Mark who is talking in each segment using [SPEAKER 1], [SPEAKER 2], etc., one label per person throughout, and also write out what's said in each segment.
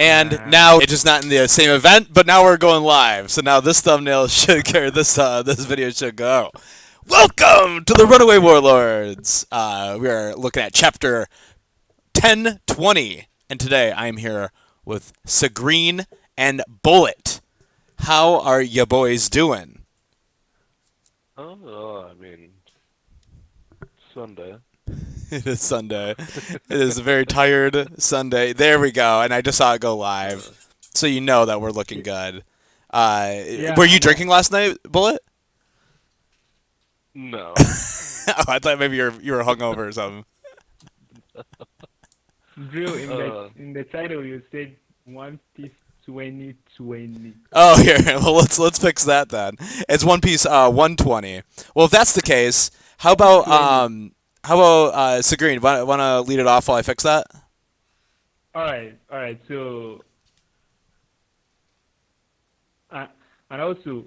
[SPEAKER 1] And now it's just not in the same event, but now we're going live. So now this thumbnail should carry this video should go. Welcome to the Runaway Warlords. We are looking at chapter 1020, and today I am here with Sagreen and Bullet. How are ya boys doing?
[SPEAKER 2] Oh, I mean, Sunday.
[SPEAKER 1] It is Sunday. It is a very tired Sunday. There we go. And I just saw it go live. So you know that we're looking good. Were you drinking last night, Bullet?
[SPEAKER 2] No.
[SPEAKER 1] Oh, I thought maybe you were hungover or something.
[SPEAKER 3] Drew, in the title you said One Piece 2020.
[SPEAKER 1] Oh, here. Well, let's fix that then. It's One Piece 120. Well, if that's the case, how about Sagreen? Want to lead it off while I fix that?
[SPEAKER 3] All right. So, and also,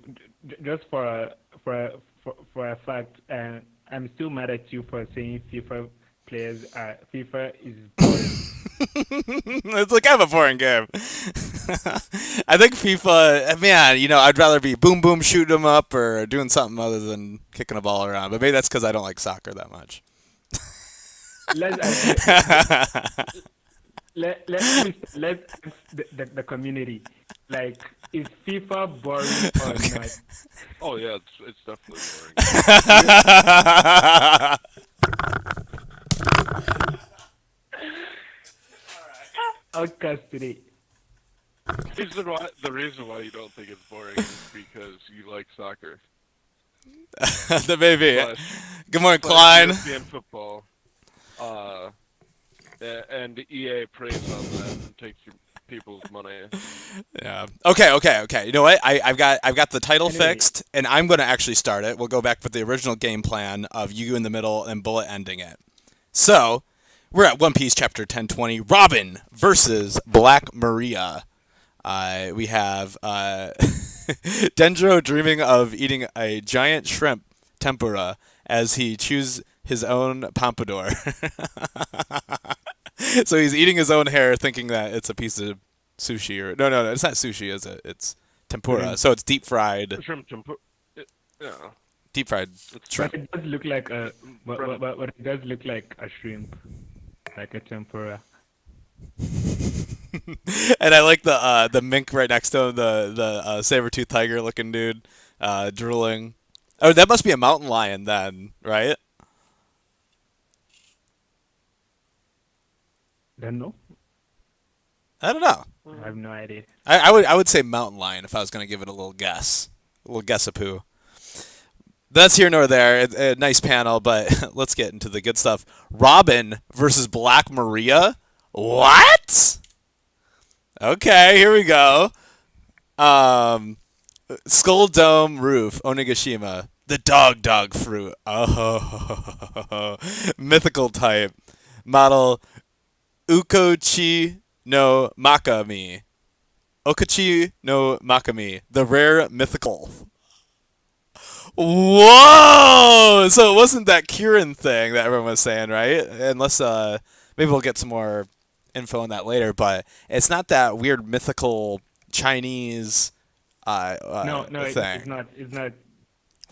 [SPEAKER 3] just for a fact, I'm still mad at you for saying FIFA players. FIFA is boring.
[SPEAKER 1] It's like kind of a boring game. I think FIFA, man, I'd rather be boom boom shooting them up or doing something other than kicking a ball around. But maybe that's because I don't like soccer that much.
[SPEAKER 3] Let's the community. Like, is FIFA boring or not?
[SPEAKER 2] Oh yeah, it's definitely boring.
[SPEAKER 3] Outcast today.
[SPEAKER 2] The reason why you don't think it's boring is because you like soccer.
[SPEAKER 1] That may be. Good morning,
[SPEAKER 2] Plus
[SPEAKER 1] Klein.
[SPEAKER 2] European football. And EA preys on that and takes people's money.
[SPEAKER 1] Yeah. Okay. You know what? I've got the title fixed, and I'm gonna actually start it. We'll go back with the original game plan of you in the middle and Bullet ending it. So, we're at One Piece chapter 1020. Robin versus Black Maria. We have Dendro dreaming of eating a giant shrimp tempura as he chews his own pompadour. So he's eating his own hair, thinking that it's a piece of sushi. Or no, it's not sushi, is it? It's tempura. So it's deep fried.
[SPEAKER 2] Shrimp tempura. Yeah.
[SPEAKER 1] Deep fried shrimp.
[SPEAKER 3] But it does look like but it does look like a shrimp, like a tempura.
[SPEAKER 1] And I like the mink right next to him, the saber-toothed tiger looking dude, drooling. Oh, that must be a mountain lion then, right?
[SPEAKER 3] Don't know.
[SPEAKER 1] I don't know.
[SPEAKER 3] I have no idea.
[SPEAKER 1] I would say mountain lion if I was gonna give it a little guess, a poo. That's here nor there. It's a nice panel, but let's get into the good stuff. Robin versus Black Maria. What? Okay, here we go. Skull Dome Roof, Onigashima. The dog fruit. Oh, mythical type. Model Ukochi no Makami. Okachi no Makami. The rare mythical. Whoa! So it wasn't that Kieran thing that everyone was saying, right? Unless, maybe we'll get some more info on that later, but it's not that weird mythical Chinese
[SPEAKER 3] No,
[SPEAKER 1] thing.
[SPEAKER 3] it's not.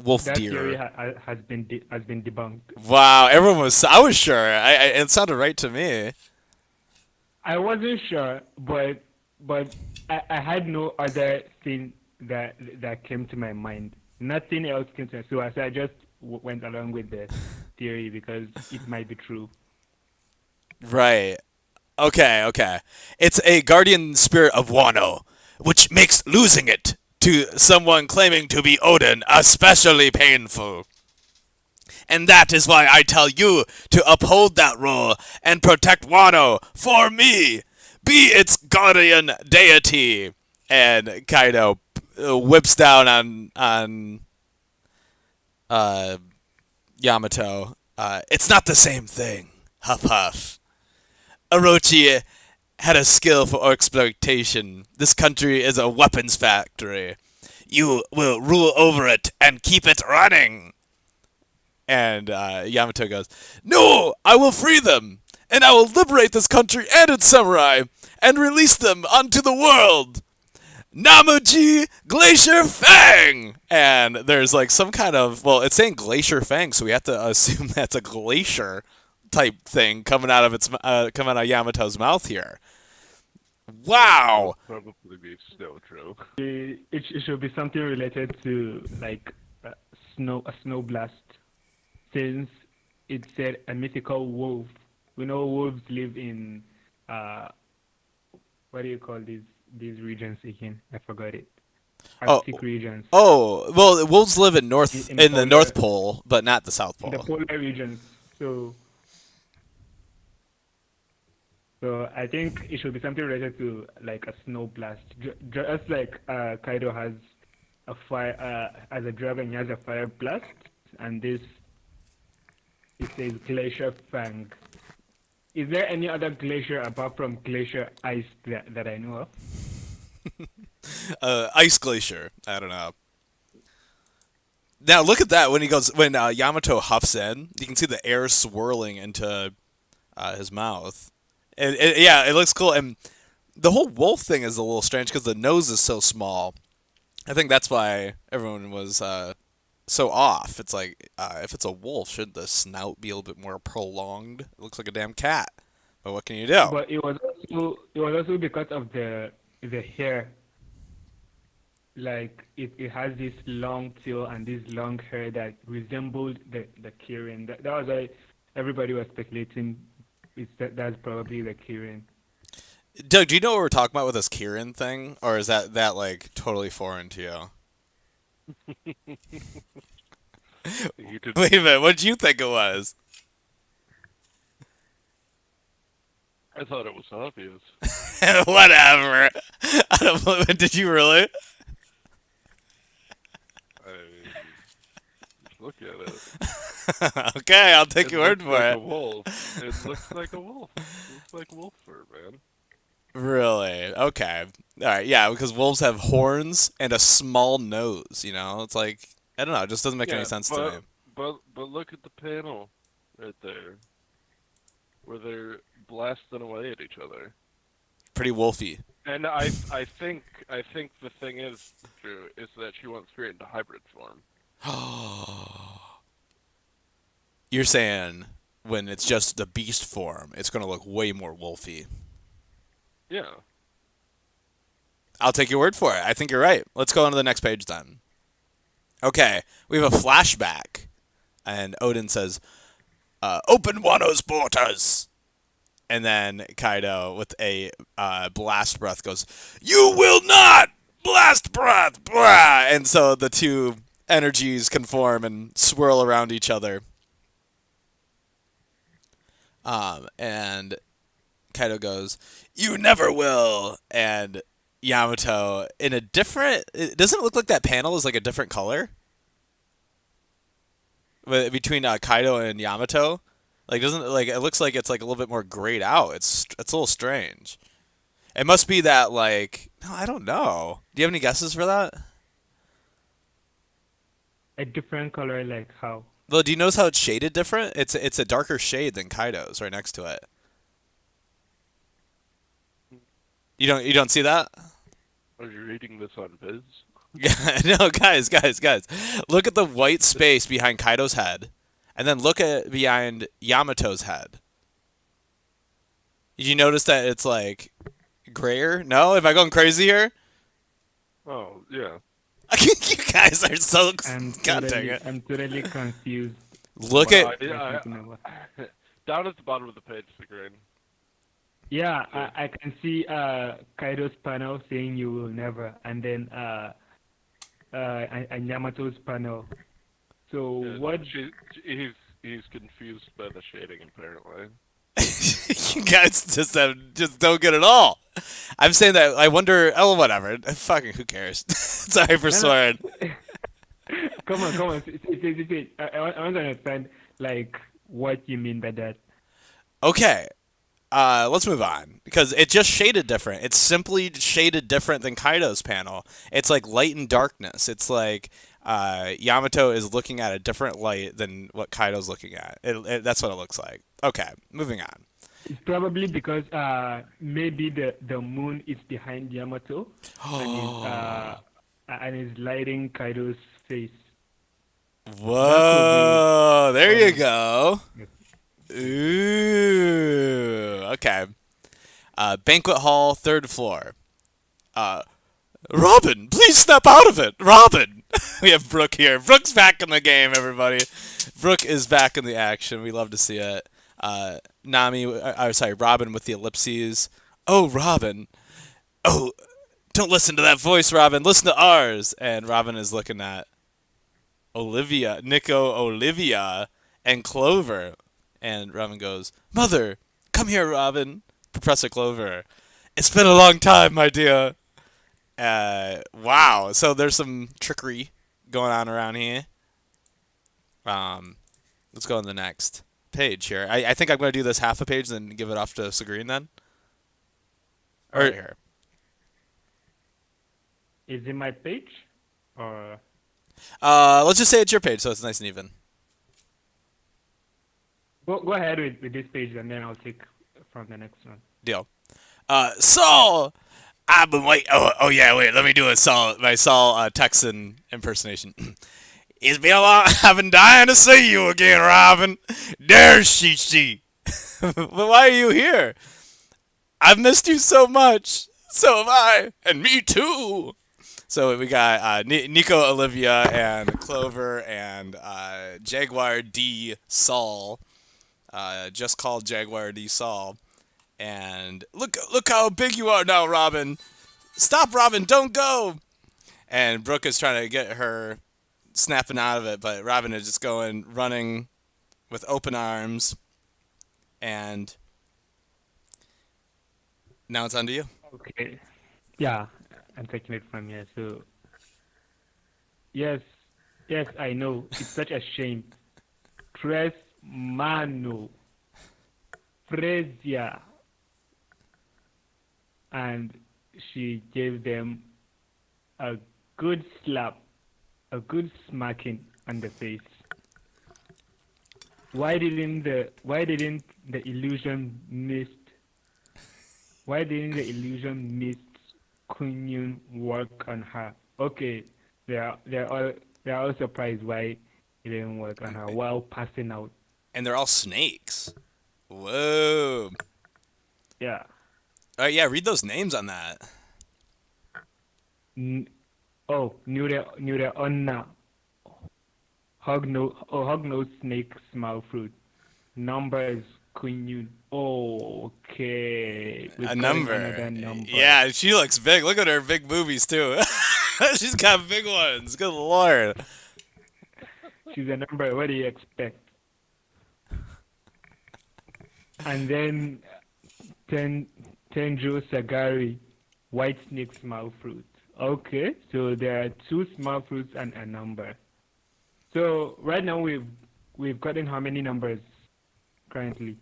[SPEAKER 1] Wolf
[SPEAKER 3] That
[SPEAKER 1] deer.
[SPEAKER 3] theory has been debunked.
[SPEAKER 1] Wow, everyone was. I was sure. It sounded right to me.
[SPEAKER 3] I wasn't sure, but I had no other thing that came to my mind. Nothing else came to me. So I just went along with the theory because it might be true.
[SPEAKER 1] Right. Okay. It's a guardian spirit of Wano, which makes losing it to someone claiming to be Odin especially painful. And that is why I tell you to uphold that role and protect Wano for me. Be its guardian deity. And Kaido whips down on Yamato. It's not the same thing. Huff huff. Orochi had a skill for exploitation. This country is a weapons factory. You will rule over it and keep it running. And Yamato goes, "No, I will free them. and I will liberate this country and its samurai, and release them onto the world. Namuji Glacier Fang! And there's like some kind of, well, it's saying Glacier Fang, so we have to assume that's a glacier type thing coming out of Yamato's mouth here. Wow!
[SPEAKER 2] Probably be snow true.
[SPEAKER 3] It should be something related to like a snow blast, since it said a mythical wolf. We know wolves live in what do you call these regions again? I forgot it. Arctic regions.
[SPEAKER 1] Oh, well, wolves live in the
[SPEAKER 3] polar,
[SPEAKER 1] North Pole, but not the South Pole.
[SPEAKER 3] In the polar regions. So I think it should be something related to like a snow blast, just like Kaido has a fire as a dragon, he has a fire blast, and this it says Glacier Fang. Is there any other glacier apart from Glacier Ice that I know of?
[SPEAKER 1] Ice Glacier. I don't know. Now look at that when Yamato huffs in, you can see the air swirling into his mouth. Yeah, it looks cool, and the whole wolf thing is a little strange because the nose is so small. I think that's why everyone was so off. It's like if it's a wolf, should the snout be a little bit more prolonged? It looks like a damn cat. But what can you do?
[SPEAKER 3] But it was also because of the hair. Like it has this long tail and this long hair that resembled the Kirin. That was why everybody was speculating. That's probably the Kirin.
[SPEAKER 1] Doug, do you know what we're talking about with this Kirin thing, or is that like totally foreign to you? Wait a minute, what did you think it was?
[SPEAKER 2] I thought it was obvious.
[SPEAKER 1] Whatever. I don't believe it. Did you really?
[SPEAKER 2] I mean, just look at it.
[SPEAKER 1] Okay, I'll take your word for
[SPEAKER 2] like
[SPEAKER 1] it.
[SPEAKER 2] A wolf. It looks like a wolf. It looks like wolf fur, man.
[SPEAKER 1] Really? Okay. All right. Yeah, because wolves have horns and a small nose. You know, it's like I don't know. It just doesn't make any sense to me.
[SPEAKER 2] But look at the panel right there, where they're blasting away at each other.
[SPEAKER 1] Pretty wolfy.
[SPEAKER 2] And I think the thing is, Drew, is that she wants to create into hybrid form.
[SPEAKER 1] You're saying when it's just the beast form, it's going to look way more wolfy.
[SPEAKER 2] Yeah.
[SPEAKER 1] I'll take your word for it. I think you're right. Let's go on to the next page then. Okay, we have a flashback. And Odin says, open Wano's porters. And then Kaido, with a blast breath, goes, you will not! Blast breath! Blah! And so the two energies conform and swirl around each other. And Kaido goes, you never will! And Yamato, in a different... It doesn't look like that panel is like a different color? Between Kaido and Yamato? Like, doesn't like it looks like it's like a little bit more grayed out. It's a little strange. It must be that like... No, I don't know. Do you have any guesses for that?
[SPEAKER 3] A different color, like how?
[SPEAKER 1] Well, do you notice how it's shaded different? It's a darker shade than Kaido's right next to it. You don't see that?
[SPEAKER 2] Are you reading this on Viz?
[SPEAKER 1] Yeah, no, guys. Look at the white space behind Kaido's head, and then look at behind Yamato's head. Did you notice that it's like grayer? No? Am I going crazy here?
[SPEAKER 2] Oh, yeah.
[SPEAKER 1] You guys are so... God dang it.
[SPEAKER 3] I'm totally confused.
[SPEAKER 1] Look at...
[SPEAKER 2] Down at the bottom of the page, the green.
[SPEAKER 3] Yeah, I can see Kaido's panel saying you will never, and then and Yamato's panel. So
[SPEAKER 2] Yeah,
[SPEAKER 3] what?
[SPEAKER 2] He's confused by the shading, apparently.
[SPEAKER 1] You guys just don't get it all. I'm saying that I wonder. Oh, whatever. Fucking who cares? Sorry for swearing.
[SPEAKER 3] Come on. I want to understand like what you mean by that.
[SPEAKER 1] Okay. Let's move on because it just shaded different. It's simply shaded different than Kaido's panel. It's like light and darkness. It's like Yamato is looking at a different light than what Kaido's looking at. That's what it looks like. Okay, moving on.
[SPEAKER 3] It's probably because maybe the moon is behind Yamato and is lighting Kaido's face. That could be
[SPEAKER 1] Whoa, there
[SPEAKER 3] one
[SPEAKER 1] you
[SPEAKER 3] of
[SPEAKER 1] go.
[SPEAKER 3] yes.
[SPEAKER 1] Ooh, okay. Banquet hall, third floor. Uh, Robin, please snap out of it. Robin. We have Brooke here. Brooke's back in the game, everybody. Brooke is back in the action. We love to see it. Robin with the ellipses. Oh, Robin. Oh, don't listen to that voice, Robin. Listen to ours. And Robin is looking at Olivia, and Clover. And Robin goes, Mother, come here, Robin. Professor Clover. It's been a long time, my dear. Wow. So there's some trickery going on around here. Let's go on the next page here. I think I'm going to do this half a page, then give it off to Sagreen then. Or
[SPEAKER 3] Alright.
[SPEAKER 1] here.
[SPEAKER 3] Is it my page? Or
[SPEAKER 1] Let's just say it's your page, so it's nice and even.
[SPEAKER 3] go ahead with this page and then I'll take from the next one.
[SPEAKER 1] Deal. Saul! I've been wait. Oh yeah. Wait. Let me do my Saul Texan impersonation. It's been a long. I've been dying to see you again, Robin. There's she. But why are you here? I've missed you so much. So have I, and me too. So we got Nico, Olivia, and Clover, and Jaguar D. Saul. Just called Jaguar D. Saul. And look how big you are now, Robin. Stop, Robin, don't go. And Brooke is trying to get her snapping out of it, but Robin is just running with open arms. And now it's on to you.
[SPEAKER 3] Okay. Yeah, I'm taking it from here. So yes, I know. It's such a shame. Tres mano. Frezia. And she gave them a good slap, a good smacking on the face. Why didn't the illusion mist Kunyun work on her? Okay, they're all surprised why it didn't work on her while passing out.
[SPEAKER 1] And they're all snakes. Whoa.
[SPEAKER 3] Yeah.
[SPEAKER 1] Yeah, read those names on that.
[SPEAKER 3] Nure Onna. Hug no snake small fruit. Numbers Kunyun. Oh, okay.
[SPEAKER 1] A number.
[SPEAKER 3] Another number.
[SPEAKER 1] Yeah, she looks big. Look at her big boobies too. She's got big ones. Good lord.
[SPEAKER 3] She's a number. What do you expect? And then Tenjo Sagari, white snake small fruit. Okay, so there are 2 small fruits and a number. So right now we've gotten how many numbers currently?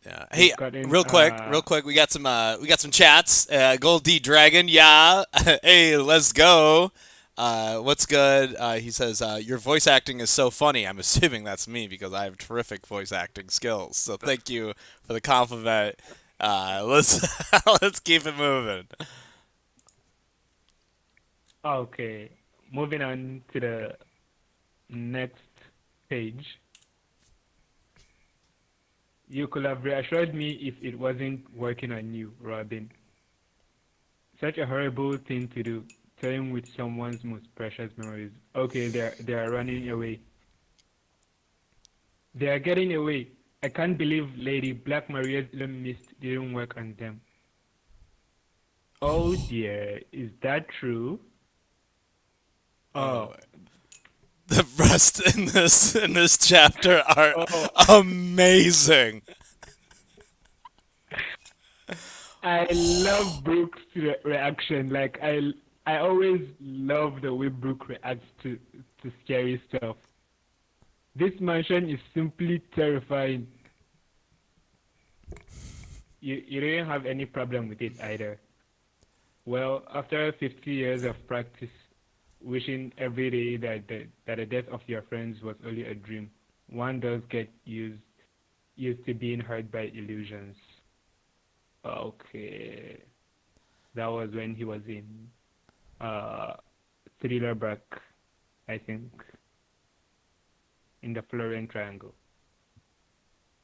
[SPEAKER 1] Yeah. Hey,
[SPEAKER 3] gotten,
[SPEAKER 1] real quick, we got some chats. Gold D Dragon, yeah. Hey, let's go. What's good? He says your voice acting is so funny. I'm assuming that's me because I have terrific voice acting skills. So thank you for the compliment. Let's keep it moving.
[SPEAKER 3] Okay, moving on to the next page. You could have reassured me if it wasn't working on you, Robin. Such a horrible thing to do, toying with someone's most precious memories. Okay, they are running away. They are getting away. I can't believe Lady Black Maria's Elon Mist didn't work on them. Oh dear, is that true? Oh.
[SPEAKER 1] The rest in this chapter are amazing.
[SPEAKER 3] I love Brooke's reaction. Like I always love the way Brooke reacts to scary stuff. This mansion is simply terrifying. You didn't have any problem with it either. Well, after 50 years of practice, wishing every day that the death of your friends was only a dream, one does get used used to being hurt by illusions. Okay. That was when he was in Thriller Bark, I think, in the Florian Triangle.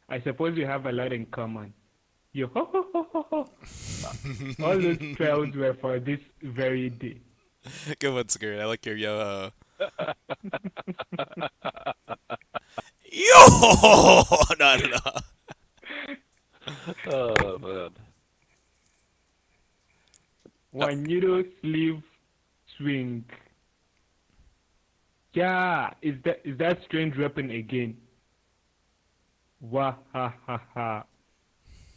[SPEAKER 3] I suppose we have a lot in common. You ho ho ho ho ho. All those trials were for this very day.
[SPEAKER 1] Good one, Skirt. I like your yo-ho. Yo! No, I don't know.
[SPEAKER 2] Oh man.
[SPEAKER 3] Wanito sleeve swing. Yeah, is that strange weapon again? Wah ha ha ha.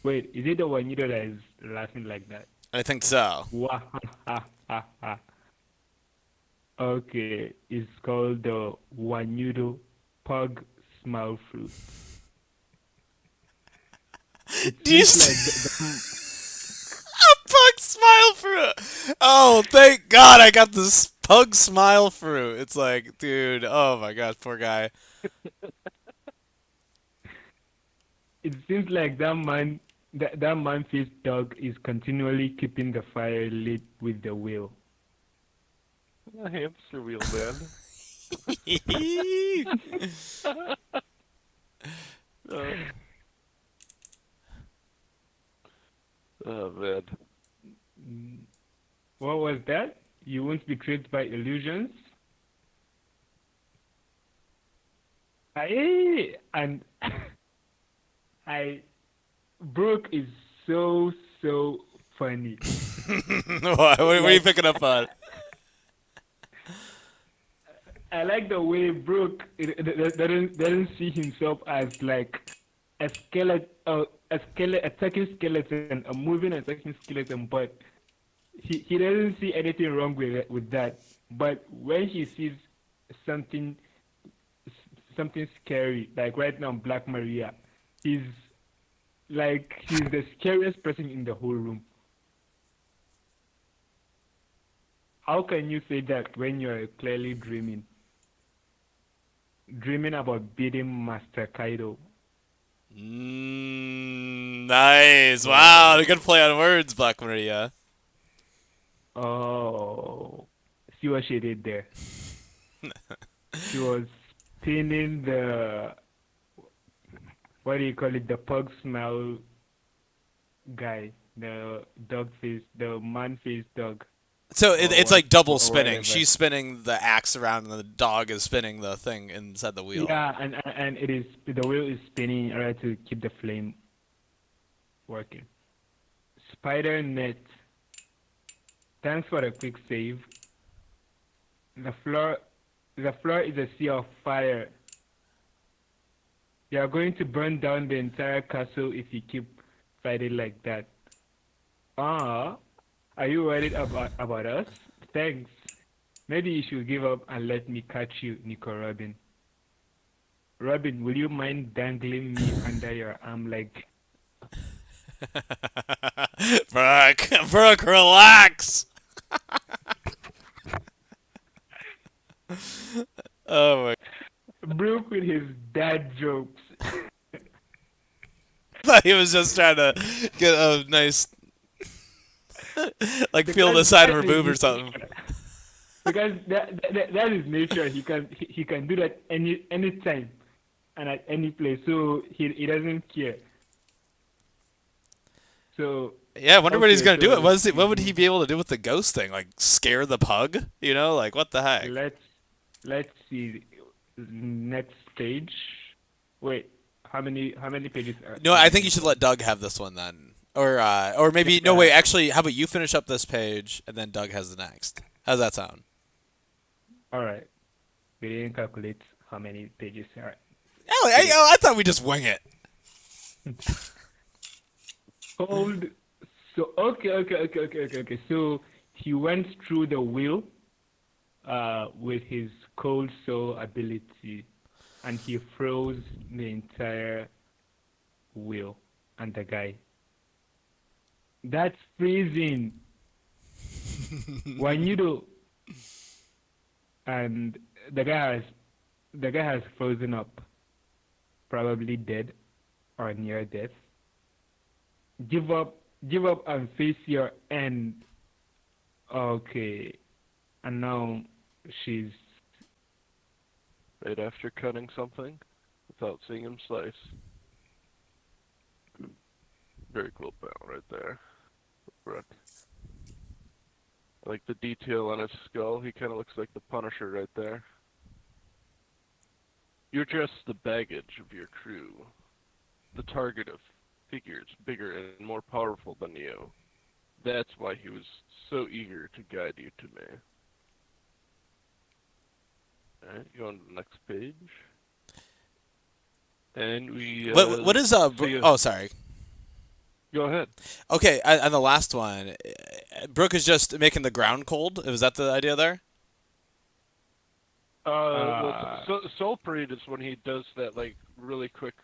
[SPEAKER 3] Wait, is it the Wanito that is laughing like that?
[SPEAKER 1] I think so.
[SPEAKER 3] Wah ha ha ha ha. Okay, it's called the Wanito Pug Smile Fruit. It
[SPEAKER 1] Do you
[SPEAKER 3] seems like
[SPEAKER 1] a pug smile fruit? Oh, thank God I got this pug smile fruit. It's like, dude, oh my gosh, poor guy.
[SPEAKER 3] it seems like that man-faced dog is continually keeping the fire lit with the wheel.
[SPEAKER 2] A hamster wheel, man. Oh man.
[SPEAKER 3] What was that? You won't be tricked by illusions? And Brooke is so funny.
[SPEAKER 1] What are you picking up on?
[SPEAKER 3] I like the way Brooke doesn't see himself as like a skeleton, attacking skeleton, a moving attacking skeleton, but he doesn't see anything wrong with that. But when he sees something scary, like right now Black Maria, he's the scariest person in the whole room. How can you say that when you're clearly dreaming about beating Master Kaido?
[SPEAKER 1] Nice. Wow, good play on words, Black Maria.
[SPEAKER 3] Oh, see what she did there. She was pinning the, what do you call it, the pug smile guy, the man-faced dog.
[SPEAKER 1] So it's like double spinning.
[SPEAKER 3] Whatever.
[SPEAKER 1] She's spinning the axe around, and the dog is spinning the thing inside the wheel.
[SPEAKER 3] Yeah, and the wheel is spinning in order to keep the flame working. Spider net. Thanks for the quick save. The floor is a sea of fire. You are going to burn down the entire castle if you keep fighting like that. Are you worried about us? Thanks. Maybe you should give up and let me catch you, Nico Robin. Robin, will you mind dangling me under your arm like...
[SPEAKER 1] Brooke, relax! Oh my...
[SPEAKER 3] Brooke with his dad jokes.
[SPEAKER 1] I thought he was just trying to get a nice... like feel the side of her boob or something.
[SPEAKER 3] Because that is nature. He can do that any time and at any place. So he doesn't care. So
[SPEAKER 1] yeah, I wonder what he's gonna do.
[SPEAKER 3] so
[SPEAKER 1] What would he be able to do with the ghost thing? Like scare the pug? You know, like what the heck?
[SPEAKER 3] Let's see. Next page. Wait, how many pages are?
[SPEAKER 1] No, I think you should let Doug have this one then. Or maybe no wait. Actually, how about you finish up this page and then Doug has the next? How's that sound?
[SPEAKER 3] All right. We didn't calculate how many pages are.
[SPEAKER 1] Oh, I thought we just wing it.
[SPEAKER 3] Hold. So okay. So he went through the wheel, with his cold soul ability, and he froze the entire wheel and the guy. That's freezing. Wanito, and the guy has frozen up, probably dead or near death. Give up, and face your end. Okay, and now she's
[SPEAKER 2] Right after cutting something, without seeing him slice. Very cool panel right there. Brooke. I like the detail on his skull. He kind of looks like the Punisher right there. You're just the baggage of your crew, the target of figures bigger and more powerful than you. That's why he was so eager to guide you to me. Alright, go on to the next page. And we...
[SPEAKER 1] What is oh, sorry.
[SPEAKER 2] Go ahead.
[SPEAKER 1] Okay, on the last one, Brooke is just making the ground cold. Was that the idea there?
[SPEAKER 2] Soul Parade is when he does that like really quick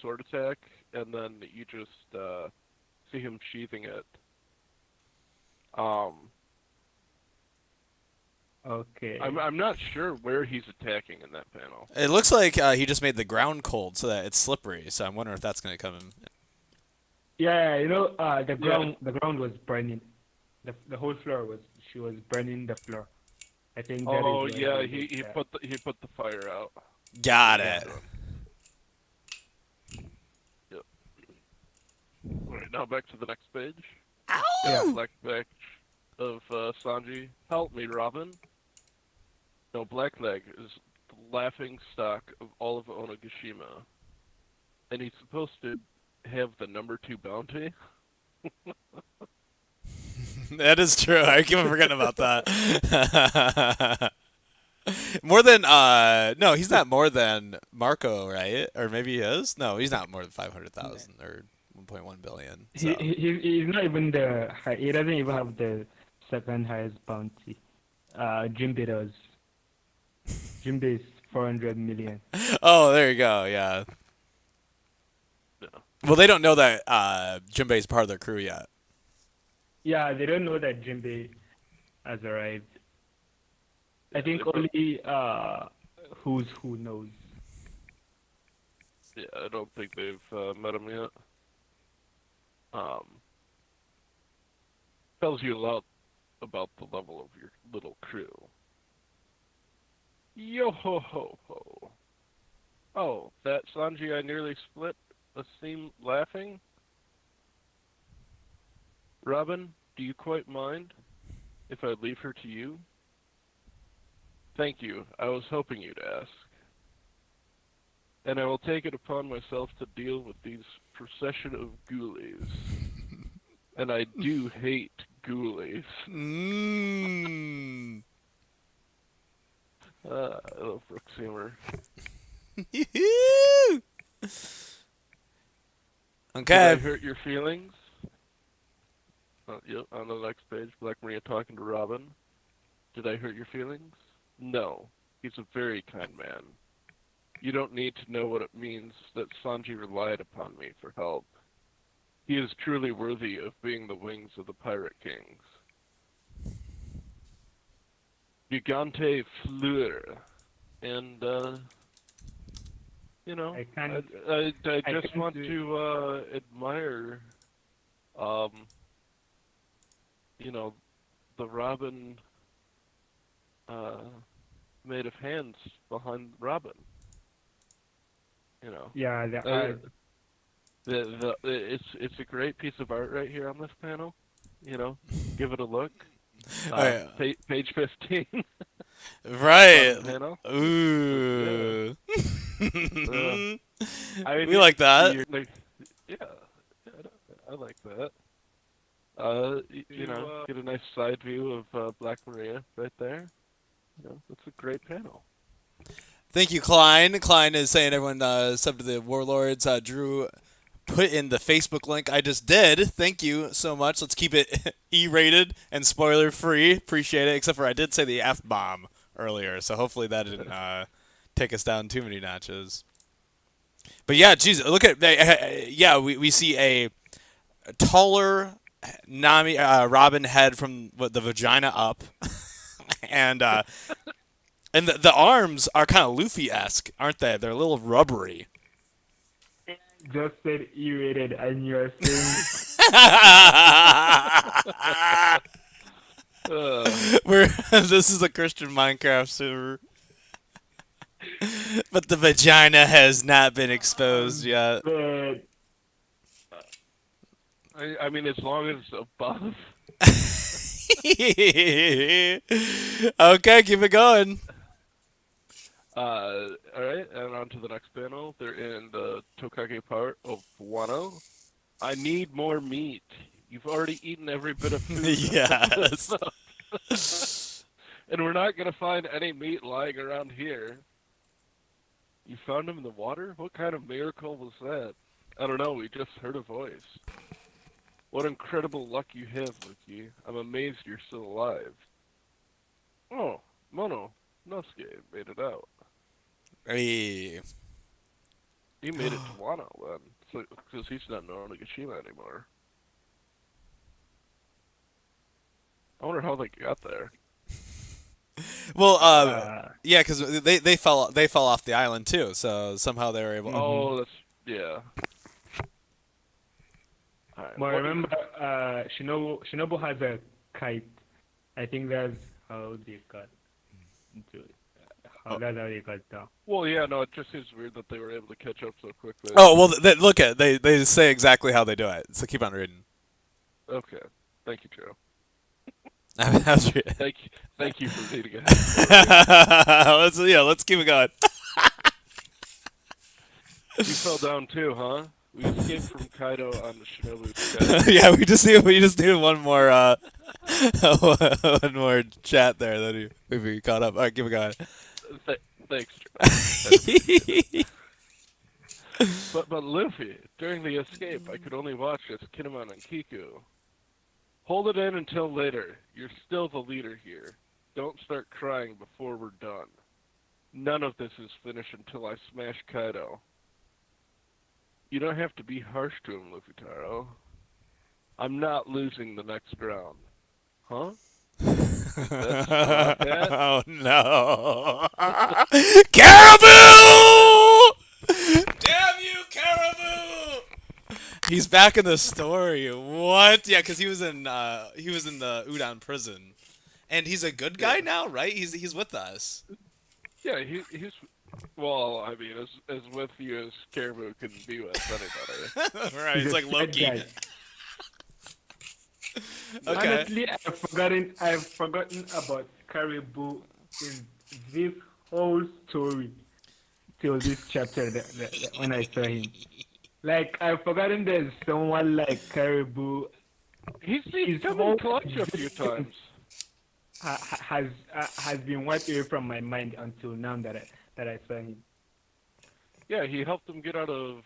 [SPEAKER 2] sword attack, and then you just see him sheathing it.
[SPEAKER 3] okay.
[SPEAKER 2] I'm not sure where he's attacking in that panel.
[SPEAKER 1] It looks like he just made the ground cold so that it's slippery. So I'm wondering if that's going to come in.
[SPEAKER 3] Yeah, the ground was burning. The whole floor she was burning the floor. I think.
[SPEAKER 2] Oh yeah, he put the fire out.
[SPEAKER 1] Got it.
[SPEAKER 2] Yep. All right, now back to the next page.
[SPEAKER 1] Ow!
[SPEAKER 2] Yeah, flashback of Sanji. Help me, Robin. No, Blackleg is the laughing stock of all of Onigashima, and he's supposed to have the number 2 bounty.
[SPEAKER 1] That is true. I keep on forgetting about that. More than no, he's not more than Marco, right? Or maybe he is. No, he's not more than 500,000 or 1.1 billion. So.
[SPEAKER 3] He's not even he doesn't even have the second highest bounty. Jinbei does. Jinbei is 400 million.
[SPEAKER 1] Oh, there you go. Yeah. Well, they don't know that Jinbei is part of their crew yet.
[SPEAKER 3] Yeah, they don't know that Jinbei has arrived. I think only who's who knows.
[SPEAKER 2] Yeah, I don't think they've met him yet. Tells you a lot about the level of your little crew. Yo ho ho ho. Oh, that Sanji I nearly split a seam laughing? Robin, do you quite mind if I leave her to you? Thank you. I was hoping you'd ask. And I will take it upon myself to deal with these procession of ghoulies. And I do hate ghoulies. I love Brooks' humor.
[SPEAKER 1] Okay.
[SPEAKER 2] Did I hurt your feelings? Yep, on the next page, Black Maria talking to Robin. Did I hurt your feelings? No. He's a very kind man. You don't need to know what it means that Sanji relied upon me for help. He is truly worthy of being the wings of the Pirate Kings. Gigante Fleur. And, you know, I just want to admire, you know, the Robin made of hands behind Robin. You know.
[SPEAKER 3] Yeah,
[SPEAKER 2] it's a great piece of art right here on this panel. You know, give it a look. Page 15.
[SPEAKER 1] Right.
[SPEAKER 2] Panel.
[SPEAKER 1] Ooh.
[SPEAKER 2] We
[SPEAKER 1] like that.
[SPEAKER 2] Yeah, I like that. You know, get a nice side view of Black Maria right there. You know, that's a great panel.
[SPEAKER 1] Thank you, Klein. Klein is saying everyone sub to the Warlords. Drew put in the Facebook link. I just did. Thank you so much. Let's keep it E-rated and spoiler-free. Appreciate it. Except for I did say the F-bomb earlier, so hopefully that didn't take us down too many notches. But yeah, geez, look at yeah. We see a taller Nami Robin head from the vagina up, and the arms are kind of Luffy-esque, aren't they? They're a little rubbery.
[SPEAKER 3] just said E-rated, and you're saying
[SPEAKER 1] We're this is a Christian Minecraft server, but the vagina has not been exposed yet.
[SPEAKER 3] that
[SPEAKER 2] I mean, as long as it's above.
[SPEAKER 1] Okay, keep it going.
[SPEAKER 2] All right, and on to the next panel. They're in the Tokage part of Wano. I need more meat. You've already eaten every bit of food.
[SPEAKER 1] Yes.
[SPEAKER 2] And we're not gonna find any meat lying around here. You found him in the water? What kind of miracle was that? I don't know, we just heard a voice. What incredible luck you have, Luki. I'm amazed you're still alive. Oh, Mono, Nosuke made it out.
[SPEAKER 1] Hey.
[SPEAKER 2] He made it to Wano then, because he's not in Onigashima anymore. I wonder how they got there.
[SPEAKER 1] Well, yeah, because they fell off the island too, so somehow they were able.
[SPEAKER 2] Oh, that's yeah. Alright,
[SPEAKER 3] But remember, Shinobu has a kite. I think that's how they got into it. That's how they got down.
[SPEAKER 2] Well, yeah, no, it just seems weird that they were able to catch up so quickly.
[SPEAKER 1] Oh well, look at they say exactly how they do it. So keep on reading.
[SPEAKER 2] Okay, thank you, Joe. Thank you for reading it.
[SPEAKER 1] Let's keep it going.
[SPEAKER 2] You fell down too, huh? We escaped from Kaido on the Shinobu.
[SPEAKER 1] Yeah, we just need one more one more chat there that we caught up. All right, keep it going.
[SPEAKER 2] Thanks, Joe. but Luffy, during the escape, I could only watch as Kinemon and Kiku. Hold it in until later. You're still the leader here. Don't start crying before we're done. None of this is finished until I smash Kaido. You don't have to be harsh to him, Luffy Taro. I'm not losing the next round. Huh?
[SPEAKER 1] Oh no! Caribou! Damn you, Caribou! He's back in the story. What? Yeah, because he was in the Udon prison, and he's a good guy now, right? He's with us.
[SPEAKER 2] Yeah, he's. Well, I mean, as with you as Caribou can be with anybody.
[SPEAKER 1] Right, it's like Loki. Okay.
[SPEAKER 3] Honestly, I've forgotten about Caribou in this whole story till this chapter that when I saw him. Like, I've forgotten there's someone like Caribou.
[SPEAKER 2] He's come in clutch a few times.
[SPEAKER 3] Has been wiped away from my mind until now that I saw him.
[SPEAKER 2] Yeah, he helped him get out of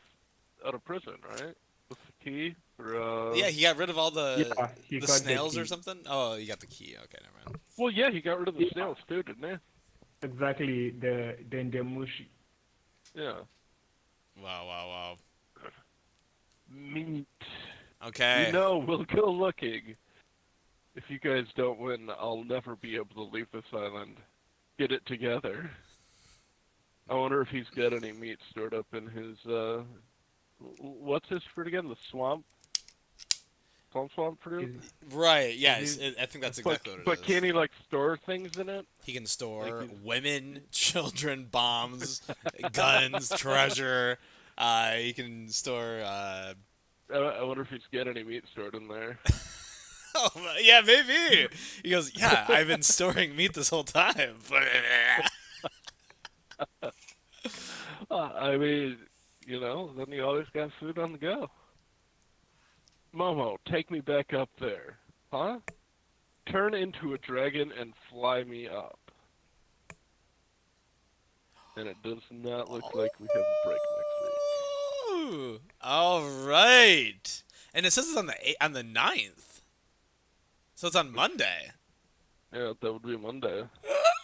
[SPEAKER 2] prison, right? With the key.
[SPEAKER 1] Yeah, he got rid of all the
[SPEAKER 3] got
[SPEAKER 1] snails
[SPEAKER 3] the
[SPEAKER 1] or
[SPEAKER 3] key.
[SPEAKER 1] something. Oh, you got the key. Okay, never mind.
[SPEAKER 2] Well, yeah, he got rid of the snails too, didn't he?
[SPEAKER 3] Exactly, the Dendemushi.
[SPEAKER 2] Yeah.
[SPEAKER 1] Wow.
[SPEAKER 2] Meat.
[SPEAKER 1] Okay.
[SPEAKER 2] You know, we'll go looking. If you guys don't win, I'll never be able to leave this island. Get it together. I wonder if he's got any meat stored up in his, what's his fruit again? The swamp? Swamp fruit?
[SPEAKER 1] Right, yes. I think that's exactly what it is.
[SPEAKER 2] But can he, like, store things in it?
[SPEAKER 1] He can store women, children, bombs, guns, treasure. He can store,
[SPEAKER 2] I wonder if he's got any meat stored in there.
[SPEAKER 1] Oh, yeah, maybe. He goes, yeah, I've been storing meat this whole time.
[SPEAKER 2] I mean, you know, then you always got food on the go. Momo, take me back up there. Huh? Turn into a dragon and fly me up. And it does not look like we have a break next week.
[SPEAKER 1] Ooh, all right. And it says it's on the 9th. So it's on Monday.
[SPEAKER 2] Yeah, that would be Monday.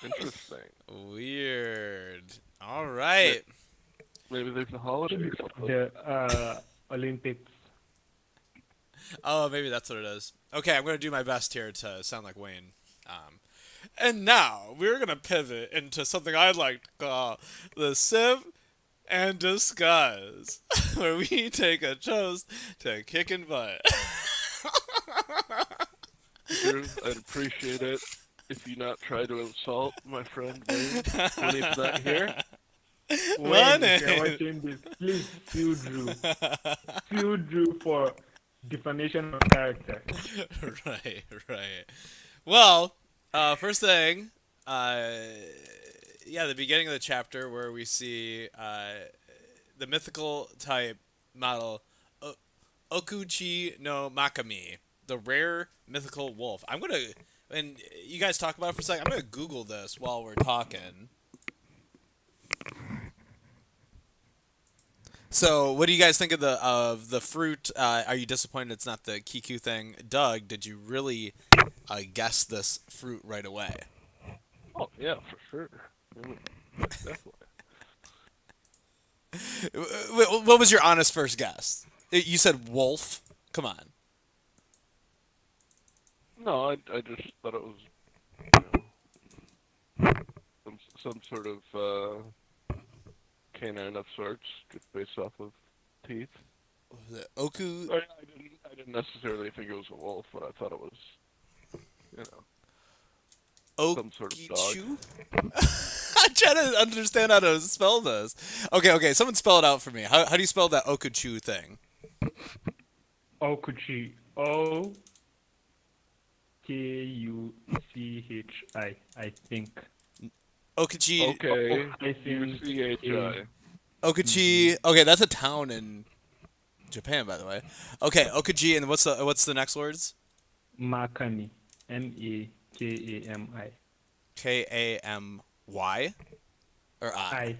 [SPEAKER 2] Interesting.
[SPEAKER 1] Weird. All right.
[SPEAKER 2] Maybe there's a holiday or something.
[SPEAKER 3] The Olympics.
[SPEAKER 1] Oh, maybe that's what it is. Okay, I'm going to do my best here to sound like Wayne. And now, we're going to pivot into something I'd like to call the Civ and discuss, where we take a toast to kicking butt.
[SPEAKER 2] Viewers, I'd appreciate it if you not try to insult my friend Wayne when he's not here.
[SPEAKER 3] When if you're
[SPEAKER 1] Money.
[SPEAKER 3] watching this, please sue Drew. Sue Drew for defamation of character.
[SPEAKER 1] Right, right. Well, first thing, yeah, the beginning of the chapter where we see the mythical type model Okuchi no Makami, the rare mythical wolf. I'm gonna, and you guys talk about it for a second. I'm gonna Google this while we're talking. So, what do you guys think of the fruit? Are you disappointed it's not the Kiku thing? Doug, did you really guess this fruit right away?
[SPEAKER 2] Oh yeah, for sure. Definitely.
[SPEAKER 1] What was your honest first guess? You said wolf. Come on.
[SPEAKER 2] No, I just thought it was some sort of canine of sorts, just based off of teeth.
[SPEAKER 1] Was it Oku?
[SPEAKER 2] I didn't necessarily think it was a wolf, but I thought it was, you know, some sort of dog.
[SPEAKER 1] Okichu? I'm trying to understand how to spell this. Okay, someone spell it out for me. How do you spell that Okuchu thing?
[SPEAKER 3] Okuchi. Okuchi, I think.
[SPEAKER 1] Okuchi.
[SPEAKER 2] Okay.
[SPEAKER 3] I think
[SPEAKER 2] UCHI.
[SPEAKER 1] Okuchi. Okay, that's a town in Japan, by the way. Okay, Okuchi, and what's the next words?
[SPEAKER 3] Makami. Makami.
[SPEAKER 1] Kamy or I?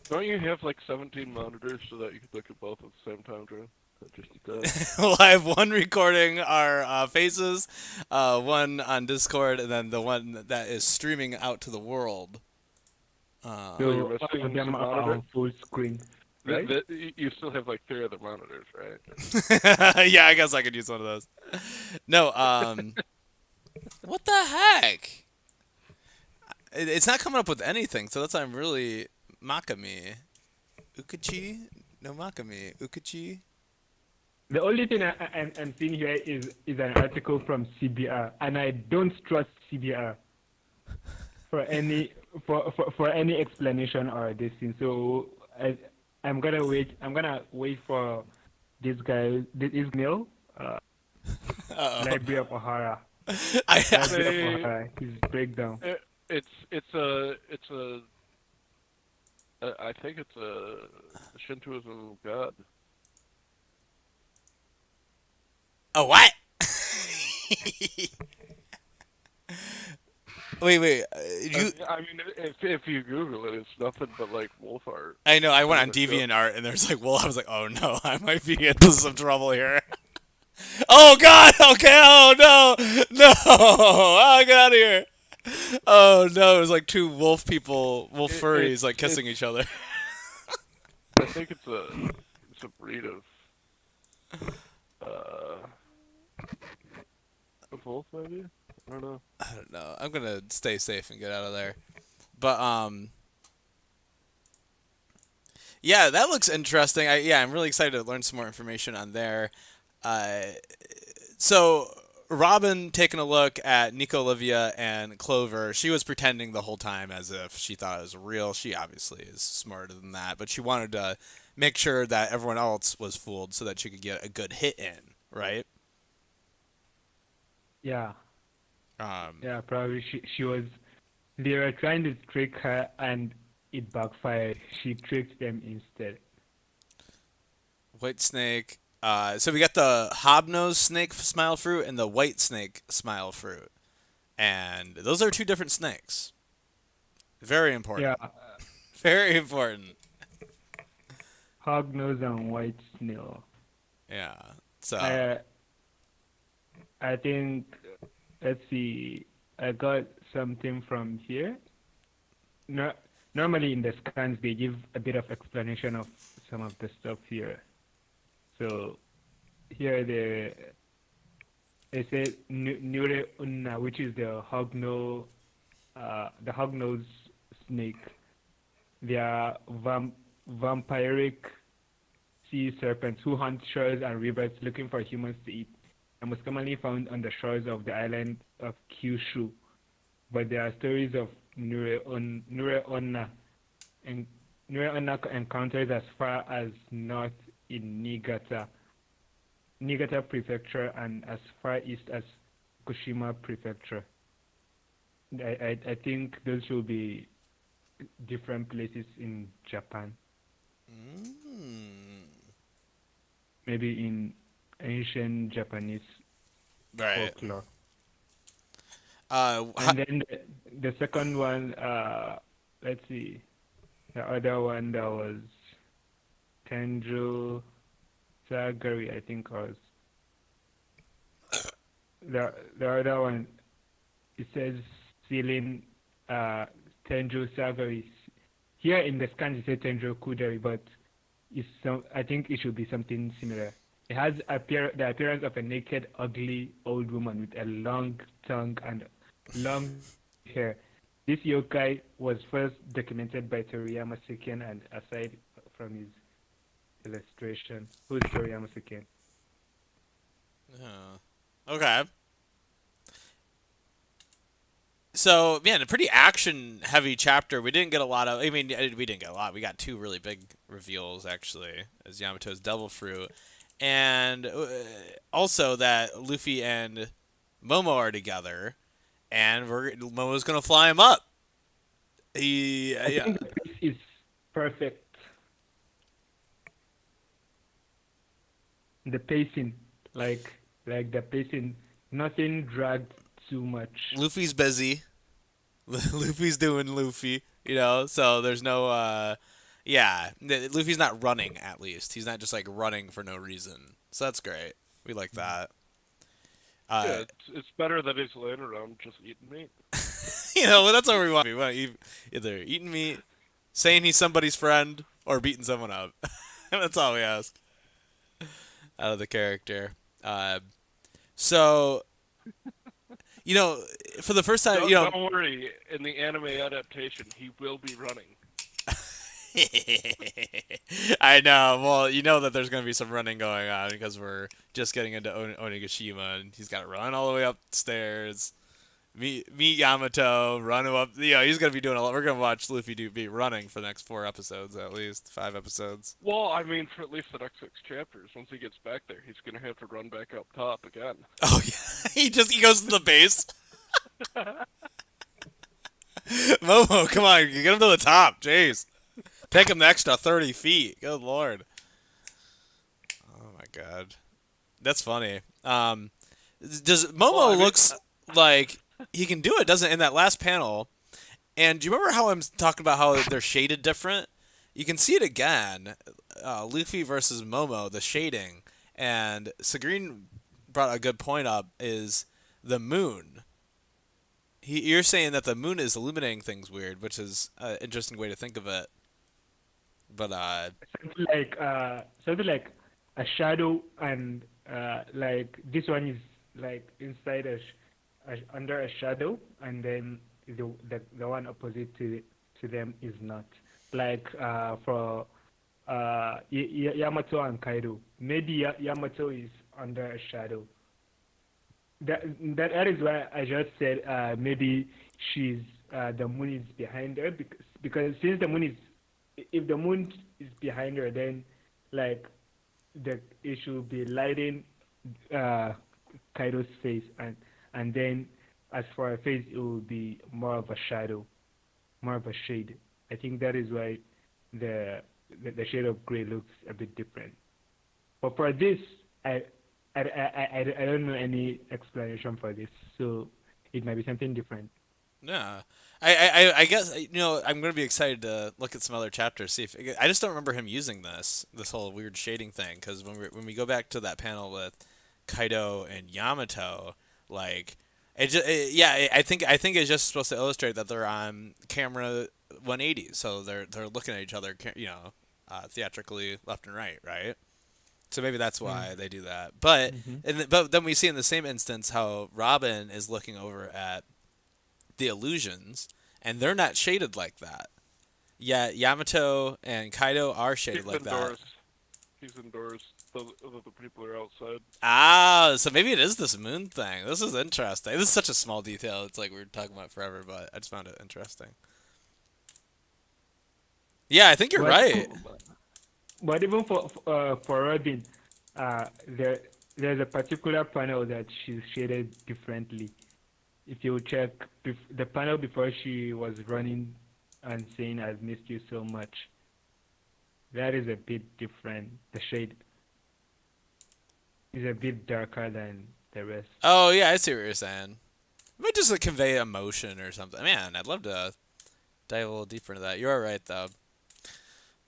[SPEAKER 2] Don't you have like 17 monitors so that you could look at both at the same time, Drew? That just does.
[SPEAKER 1] Well, I have one recording our faces, one on Discord, and then the one that is streaming out to the world.
[SPEAKER 3] So
[SPEAKER 2] you're
[SPEAKER 3] all
[SPEAKER 2] missing
[SPEAKER 3] of them
[SPEAKER 2] some
[SPEAKER 3] are
[SPEAKER 2] monitor?
[SPEAKER 3] on full screen. Right?
[SPEAKER 2] You still have like 3 other monitors, right?
[SPEAKER 1] Yeah, I guess I could use one of those. No, what the heck? It's not coming up with anything, so that's why I'm really Makami. Ukachi? No Makami. Ukachi?
[SPEAKER 3] The only thing I'm seeing here is an article from CBR, and I don't trust CBR for any explanation or this thing. So I'm gonna wait. I'm gonna wait for this guy. This is Neil. Library of O'Hara. Library of O'Hara. His breakdown.
[SPEAKER 2] I think it's a Shintoism god.
[SPEAKER 1] A what? Wait. You?
[SPEAKER 2] I mean, if you Google it, it's nothing but like wolf art.
[SPEAKER 1] I know. I went on DeviantArt and there's like, well, I was like, oh no, I might be into some trouble here. Oh God! Okay. Oh no! Oh, get out of here! Oh no! It was like two wolf furries, like kissing each other.
[SPEAKER 2] I think it's a breed of wolf, maybe. I don't know.
[SPEAKER 1] I'm gonna stay safe and get out of there. But yeah, that looks interesting. I'm really excited to learn some more information on there. So Robin taking a look at Nico, Olivia, and Clover. She was pretending the whole time as if she thought it was real. She obviously is smarter than that, but she wanted to make sure that everyone else was fooled so that she could get a good hit in, right?
[SPEAKER 3] Yeah. Yeah, probably she was. They were trying to trick her, and it backfired. She tricked them instead.
[SPEAKER 1] White snake. So we got the hobnose snake smile fruit and the white snake smile fruit, and those are two different snakes. Very important.
[SPEAKER 3] Yeah.
[SPEAKER 1] Very important.
[SPEAKER 3] Hognose and white snail.
[SPEAKER 1] Yeah. So.
[SPEAKER 3] I think. Let's see. I got something from here. No, normally in the scans they give a bit of explanation of some of the stuff here. So here they say Nure Unna, which is the hognose snake. They are vampiric sea serpents who hunt shores and rivers looking for humans to eat, and most commonly found on the shores of the island of Kyushu. But there are stories of Nureonna and Nureonna encounters as far as north in Niigata Prefecture, and as far east as Fukushima Prefecture. I think those should be different places in Japan. Maybe in ancient Japanese
[SPEAKER 1] Right.
[SPEAKER 3] folklore.
[SPEAKER 1] And
[SPEAKER 3] And then the second one, let's see, the other one that was Tenjo Sagari, I think was the other one. It says ceiling Tenjo Sagari. Here in the scan it says Tenjo Kudari, but I think it should be something similar. It has the appearance of a naked, ugly old woman with a long tongue and long hair. This yokai was first documented by Toriyama Seken, and aside from his illustration, who's Toriyama Seken?
[SPEAKER 1] Okay. So, man, a pretty action-heavy chapter. We didn't get a lot of... I mean, we didn't get a lot. We got two really big reveals, actually, as Yamato's Devil Fruit. And also that Luffy and Momo are together, and Momo's going to fly him up.
[SPEAKER 3] I think the piece is perfect. The pacing, like the pacing, nothing dragged too much.
[SPEAKER 1] Luffy's busy. Luffy's doing Luffy, so there's no, Luffy's not running, at least. He's not just, running for no reason. So that's great. We like that.
[SPEAKER 2] Yeah, it's better that he's laying around just eating meat.
[SPEAKER 1] That's what we want. We want either eating meat, saying he's somebody's friend, or beating someone up. That's all we ask out of the character. So... for the first time,
[SPEAKER 2] Don't worry. In the anime adaptation, he will be running.
[SPEAKER 1] I know. Well, you know that there's going to be some running going on because we're just getting into Onigashima, and he's got to run all the way upstairs, meet Yamato, run him up. He's going to be doing a lot. We're going to watch Luffy be running for the next 4 episodes, at least 5 episodes.
[SPEAKER 2] Well, I mean, for at least the next 6 chapters. Once he gets back there, he's going to have to run back up top again.
[SPEAKER 1] Oh yeah, he goes to the base. Momo, come on, you get him to the top. Jeez. Take him the extra 30 feet. Good lord. Oh my god. That's funny. Does Momo looks like he can do it, doesn't it, in that last panel? And do you remember how I'm talking about how they're shaded different? You can see it again. Luffy versus Momo, the shading. And Sagreen brought a good point up, is the moon. You're saying that the moon is illuminating things weird, which is an interesting way to think of it. But
[SPEAKER 3] something like a shadow, and this one is inside under a shadow, and then the one opposite to them is not. For Yamato and Kaido, maybe Yamato is under a shadow. That is why I just said maybe the moon is behind her, because since if the moon is behind her, then it should be lighting Kaido's face, and then as for her face, it will be more of a shadow, more of a shade. I think that is why the shade of gray looks a bit different. But for this, I don't know any explanation for this, so it might be something different.
[SPEAKER 1] Yeah, I guess I'm gonna be excited to look at some other chapters. See if I just don't remember him using this whole weird shading thing, because when we go back to that panel with Kaido and Yamato, I think it's just supposed to illustrate that they're on camera 180, so they're looking at each other, theatrically left and right. So maybe that's why they do that. But but then we see in the same instance how Robin is looking over at the illusions, and they're not shaded like that. Yeah, Yamato and Kaido are shaded
[SPEAKER 2] He's
[SPEAKER 1] like that.
[SPEAKER 2] indoors. He's indoors. The other people are outside.
[SPEAKER 1] Ah, so maybe it is this moon thing. This is interesting. This is such a small detail. It's like we were talking about forever, but I just found it interesting. Yeah, I think you're
[SPEAKER 3] But
[SPEAKER 1] right.
[SPEAKER 3] but even for Robin, there there's a particular panel that she's shaded differently. If you check the panel before she was running and saying "I've missed you so much," that is a bit different. The shade is a bit darker than the rest.
[SPEAKER 1] Oh yeah, I see what you're saying. It might just like, convey emotion or something. Man, I'd love to dive a little deeper into that. You're right though.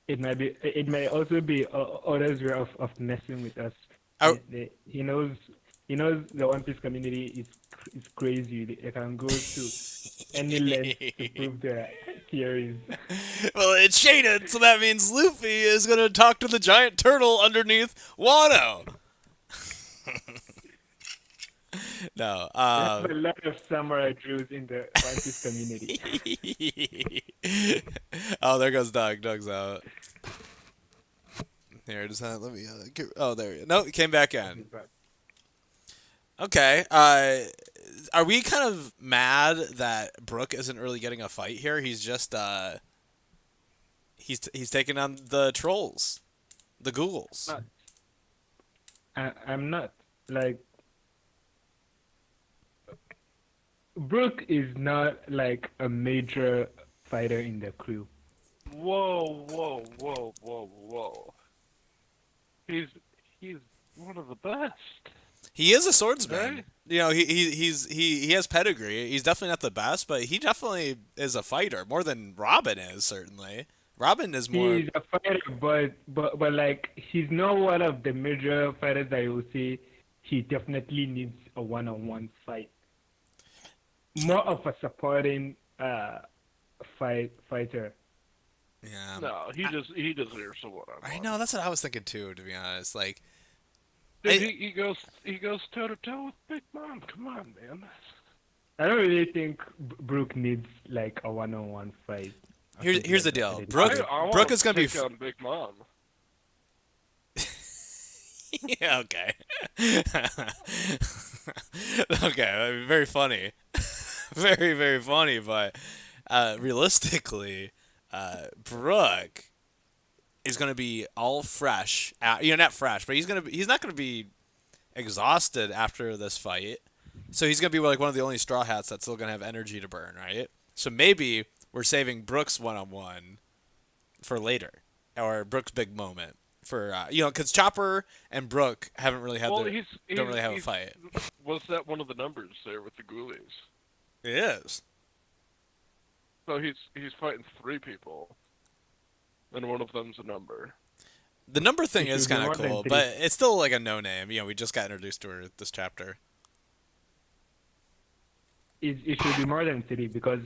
[SPEAKER 3] It might be. It may also be others way of messing with us.
[SPEAKER 1] Oh,
[SPEAKER 3] He knows. He knows the One Piece community is crazy. They can go to any length to prove their theories.
[SPEAKER 1] well, it's shaded, so that means Luffy is gonna talk to the giant turtle underneath Wano. No.
[SPEAKER 3] We have a lot of samurai drills in the One Piece community.
[SPEAKER 1] Oh, there goes Doug. Doug's out. Here, just let me. Oh, there. No, he came back in. Okay. Are we kind of mad that Brook isn't really getting a fight here? He's just he's taking on the trolls, the Googles.
[SPEAKER 3] I'm not like Brooke is not like a major fighter in the crew.
[SPEAKER 2] Whoa, whoa, whoa, whoa, whoa. He's one of the best.
[SPEAKER 1] He is a swordsman.
[SPEAKER 2] Right?
[SPEAKER 1] You know, he has pedigree. He's definitely not the best, but he definitely is a fighter more than Robin is certainly. Robin is more.
[SPEAKER 3] He's a fighter, but like he's not one of the major fighters that you will say he definitely needs a one-on-one fight. More of a supporting fighter.
[SPEAKER 1] Yeah.
[SPEAKER 2] No, he deserves a one-on-one.
[SPEAKER 1] I know. That's what I was thinking too. To be honest, like.
[SPEAKER 2] Dude, he goes toe to toe with Big Mom. Come on, man.
[SPEAKER 3] I don't really think Brooke needs like a one-on-one fight.
[SPEAKER 1] Here's the deal.
[SPEAKER 2] I
[SPEAKER 1] Brooke is gonna be.
[SPEAKER 2] take on Big Mom.
[SPEAKER 1] Yeah, okay. Okay, very funny. Very, very funny, but realistically, Brooke is going to be all fresh. Not fresh, but he's not going to be exhausted after this fight. So he's going to be like one of the only Straw Hats that's still going to have energy to burn, right? So maybe we're saving Brooke's one-on-one for later, or Brooke's big moment. For because Chopper and Brooke haven't really had don't really have a fight.
[SPEAKER 2] Was that one of the numbers there with the ghoulies?
[SPEAKER 1] It is.
[SPEAKER 2] So he's fighting 3 people, and one of them's a number.
[SPEAKER 1] The number thing
[SPEAKER 3] It
[SPEAKER 1] is
[SPEAKER 3] should be
[SPEAKER 1] kind
[SPEAKER 3] more
[SPEAKER 1] of
[SPEAKER 3] than
[SPEAKER 1] cool,
[SPEAKER 3] 3.
[SPEAKER 1] but it's still like a no name. We just got introduced to her this chapter.
[SPEAKER 3] It should be more than 3 because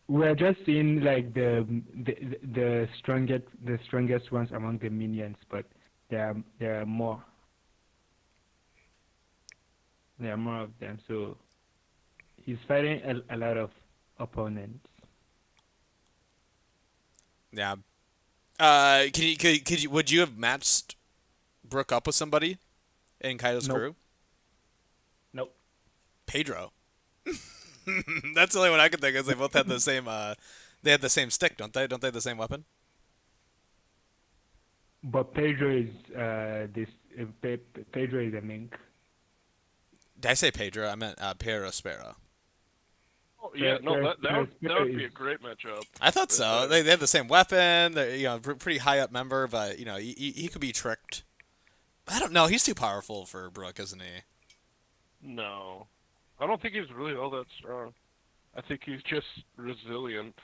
[SPEAKER 3] we're just seeing like the strongest ones among the minions, but there are more. There are more of them, so he's fighting a lot of opponents.
[SPEAKER 1] Yeah. Would you have matched Brooke up with somebody in Kaido's
[SPEAKER 3] Nope.
[SPEAKER 1] crew?
[SPEAKER 3] Nope.
[SPEAKER 1] Pedro. That's the only one I could think of. They both had the same. They had the same stick, don't they? Don't they have the same weapon?
[SPEAKER 3] But Pedro is Pedro is a mink.
[SPEAKER 1] Did I say Pedro? I meant Pedro Spero.
[SPEAKER 2] Oh yeah, no, that would be a great matchup.
[SPEAKER 1] I thought so. They have the same weapon. They're pretty high up member, but he could be tricked. I don't know. He's too powerful for Brooke, isn't he?
[SPEAKER 2] No, I don't think he's really all that strong. I think he's just resilient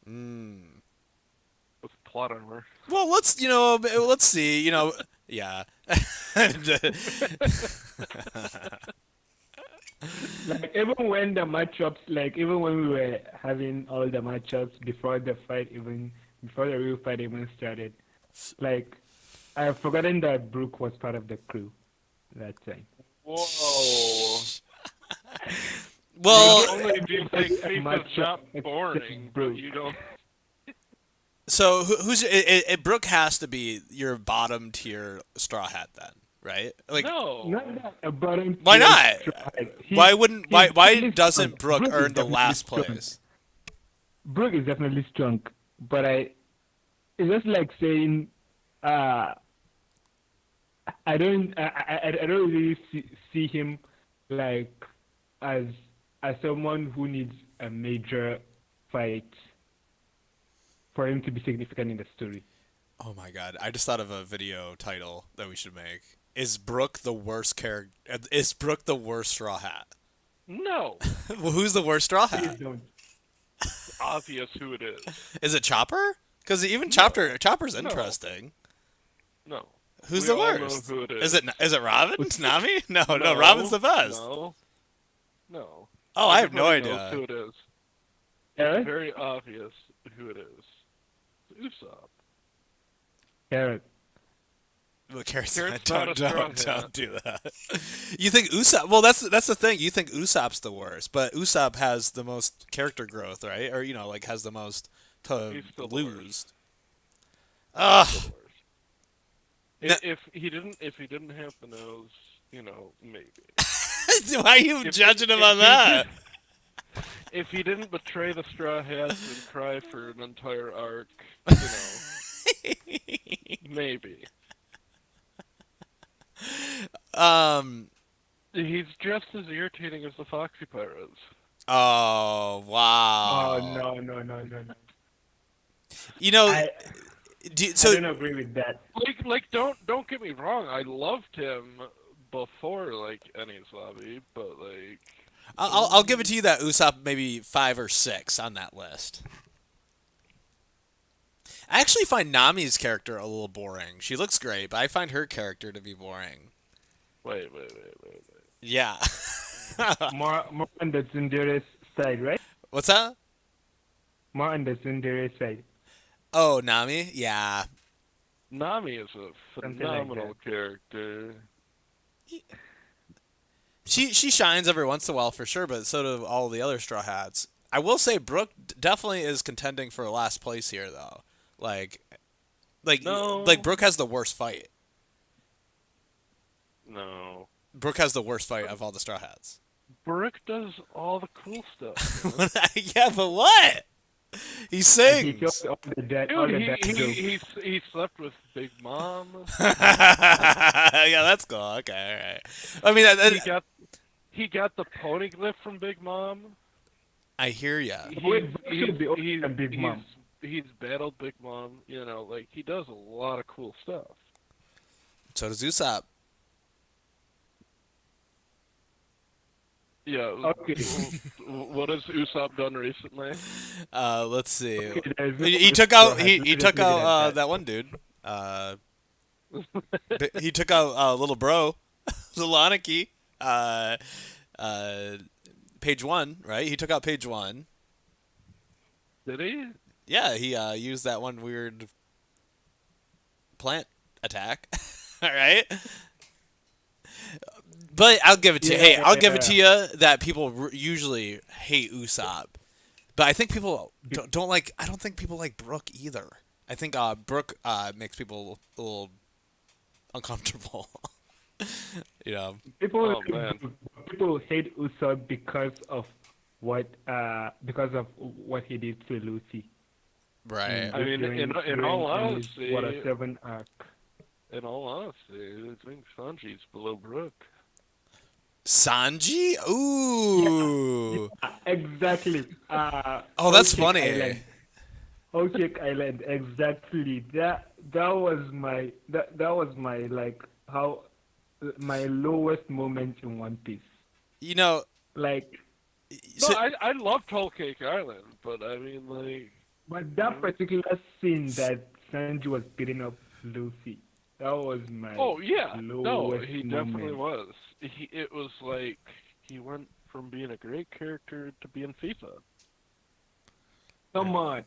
[SPEAKER 2] with plot armor.
[SPEAKER 1] Well, let's see. Yeah.
[SPEAKER 3] Like even when the matchups, like even when we were having all the matchups before the fight, even before the real fight even started, like I've forgotten that Brooke was part of the crew that time.
[SPEAKER 2] Whoa!
[SPEAKER 1] Well,
[SPEAKER 2] Only if you think FIFA's
[SPEAKER 3] Much
[SPEAKER 2] not
[SPEAKER 3] of-
[SPEAKER 2] boring, but you don't.
[SPEAKER 1] so who's it? Brooke has to be your bottom tier Straw Hat then, right? Like,
[SPEAKER 2] No.
[SPEAKER 3] Not that about him.
[SPEAKER 1] why not? Why wouldn't why
[SPEAKER 3] definitely
[SPEAKER 1] doesn't
[SPEAKER 3] strong.
[SPEAKER 1] Brooke
[SPEAKER 3] Brooke is
[SPEAKER 1] earn the
[SPEAKER 3] definitely
[SPEAKER 1] last
[SPEAKER 3] strong.
[SPEAKER 1] place?
[SPEAKER 3] Brooke is definitely strong, but it's just like saying, I don't really see him like as someone who needs a major fight for him to be significant in the story.
[SPEAKER 1] Oh my god! I just thought of a video title that we should make. Is Brooke the worst character? Is Brooke the worst Straw Hat?
[SPEAKER 2] No.
[SPEAKER 1] Well, who's the worst Straw
[SPEAKER 3] Please
[SPEAKER 1] Hat?
[SPEAKER 3] don't.
[SPEAKER 2] Obvious who it is.
[SPEAKER 1] Is it Chopper? Because even
[SPEAKER 2] No.
[SPEAKER 1] Chopper's
[SPEAKER 2] No.
[SPEAKER 1] interesting.
[SPEAKER 2] No.
[SPEAKER 1] Who's
[SPEAKER 2] We
[SPEAKER 1] the
[SPEAKER 2] all
[SPEAKER 1] worst?
[SPEAKER 2] know who it
[SPEAKER 1] Is it Robin? Nami? No,
[SPEAKER 2] No.
[SPEAKER 1] Robin's the best.
[SPEAKER 2] No. No.
[SPEAKER 1] Oh, I have no
[SPEAKER 2] Everybody knows
[SPEAKER 1] idea.
[SPEAKER 2] who it is.
[SPEAKER 3] Eric?
[SPEAKER 2] Very obvious who it is. Usopp.
[SPEAKER 3] Eric.
[SPEAKER 1] Well, Carrot's
[SPEAKER 2] Carrot's not a straw
[SPEAKER 1] don't
[SPEAKER 2] hat.
[SPEAKER 1] do that. You think Usopp? Well, that's the thing. You think Usopp's the worst, but Usopp has the most character growth, right? Or like has the most to
[SPEAKER 2] He's still the
[SPEAKER 1] lose. Ugh.
[SPEAKER 2] The worst. If he didn't have the nose, maybe.
[SPEAKER 1] Why are you
[SPEAKER 2] If-
[SPEAKER 1] judging him
[SPEAKER 2] if
[SPEAKER 1] on
[SPEAKER 2] he
[SPEAKER 1] that?
[SPEAKER 2] If he didn't betray the Straw Hats and cry for an entire arc, maybe. He's just as irritating as the Foxy Pirates.
[SPEAKER 1] Oh wow.
[SPEAKER 3] Oh no.
[SPEAKER 1] You know,
[SPEAKER 3] I
[SPEAKER 1] so
[SPEAKER 3] don't agree with that.
[SPEAKER 2] Don't get me wrong. I loved him before Enies Lobby, but
[SPEAKER 1] I'll give it to you that Usopp maybe 5 or 6 on that list. I actually find Nami's character a little boring. She looks great, but I find her character to be boring.
[SPEAKER 2] wait.
[SPEAKER 1] Yeah.
[SPEAKER 3] More on the tsundere side, right?
[SPEAKER 1] What's that?
[SPEAKER 3] More on the tsundere side.
[SPEAKER 1] Oh, Nami? Yeah.
[SPEAKER 2] Nami is a
[SPEAKER 3] Something like
[SPEAKER 2] phenomenal character.
[SPEAKER 1] She shines every once in a while for sure, but so do all the other Straw Hats. I will say Brooke definitely is contending for last place here, though.
[SPEAKER 2] No.
[SPEAKER 1] Brooke has the worst fight.
[SPEAKER 2] No.
[SPEAKER 1] Brooke has the worst fight of all the Straw Hats.
[SPEAKER 2] Brooke does all the cool stuff. man.
[SPEAKER 1] Yeah, but what? He
[SPEAKER 3] He
[SPEAKER 1] sings.
[SPEAKER 3] kills all the dead jokes.
[SPEAKER 2] He slept with Big Mom.
[SPEAKER 1] Yeah, that's cool. Okay, all right. I mean,
[SPEAKER 2] He got the poneglyph from Big Mom.
[SPEAKER 1] I hear ya.
[SPEAKER 3] Wait, Brooke should be older than Big Mom.
[SPEAKER 2] He's battled Big Mom. He does a lot of cool stuff.
[SPEAKER 1] So does Usopp.
[SPEAKER 2] Yeah.
[SPEAKER 3] Okay.
[SPEAKER 2] What has Usopp done recently?
[SPEAKER 1] Let's see.
[SPEAKER 3] Okay, there's no
[SPEAKER 1] He took out
[SPEAKER 3] Straw Hat.
[SPEAKER 1] he
[SPEAKER 3] Let's
[SPEAKER 1] took
[SPEAKER 3] leave it at
[SPEAKER 1] out
[SPEAKER 3] that.
[SPEAKER 1] that one dude. He took out little bro, little Aniki. Page 1, right? He took out page 1.
[SPEAKER 2] Did he?
[SPEAKER 1] Yeah, he used that one weird plant attack. All right. But I'll give it to you. Hey, I'll give it to you that people usually hate Usopp. But I think people don't like. I don't think people like Brooke either. I think Brooke makes people a little uncomfortable.
[SPEAKER 3] People
[SPEAKER 2] Oh, man.
[SPEAKER 3] people hate Usopp because of what he did to Lucy.
[SPEAKER 1] Right.
[SPEAKER 2] I mean, in all honesty,
[SPEAKER 3] what a 7 arc.
[SPEAKER 2] in all honesty, I think Sanji's below Brooke.
[SPEAKER 1] Sanji? Ooh.
[SPEAKER 3] Exactly.
[SPEAKER 1] Oh, that's
[SPEAKER 3] Ocean
[SPEAKER 1] funny.
[SPEAKER 3] Island. Ocean Island. Exactly. That was my my lowest moment in One Piece. Like,
[SPEAKER 1] So-
[SPEAKER 2] No, I loved Whole Cake Island, but I mean,
[SPEAKER 3] but that particular scene that Sanji was beating up Lucy, that was my
[SPEAKER 2] oh yeah, no,
[SPEAKER 3] lowest
[SPEAKER 2] he
[SPEAKER 3] moment.
[SPEAKER 2] definitely was. It was like he went from being a great character to being FIFA.
[SPEAKER 3] Come on.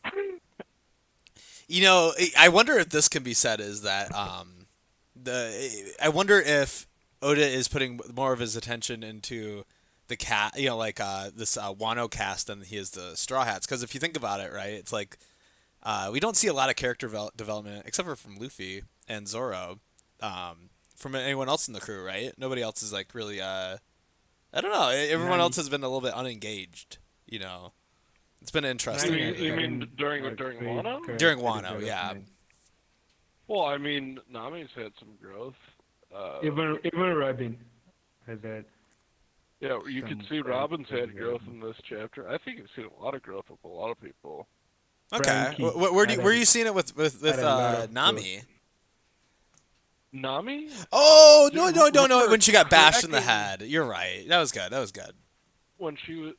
[SPEAKER 1] I wonder if this can be said is that I wonder if Oda is putting more of his attention into the cat, you know, like this Wano cast than he is the Straw Hats. Because if you think about it, right, it's like we don't see a lot of character development except for from Luffy and Zoro, from anyone else in the crew, right? Nobody else is like really. I don't know. Everyone else has been a little bit unengaged. You know, it's been interesting.
[SPEAKER 2] You mean during Wano?
[SPEAKER 1] During Wano, yeah.
[SPEAKER 2] Well, I mean, Nami's had some growth.
[SPEAKER 3] Even Robin has had.
[SPEAKER 2] Yeah, you can see Robin's had growth in this chapter. I think you've seen a lot of growth with a lot of people.
[SPEAKER 1] Okay, where are you seeing it with Nami?
[SPEAKER 2] Nami?
[SPEAKER 1] Oh no! When she got bashed in the head, you're right. That was good.
[SPEAKER 2] When she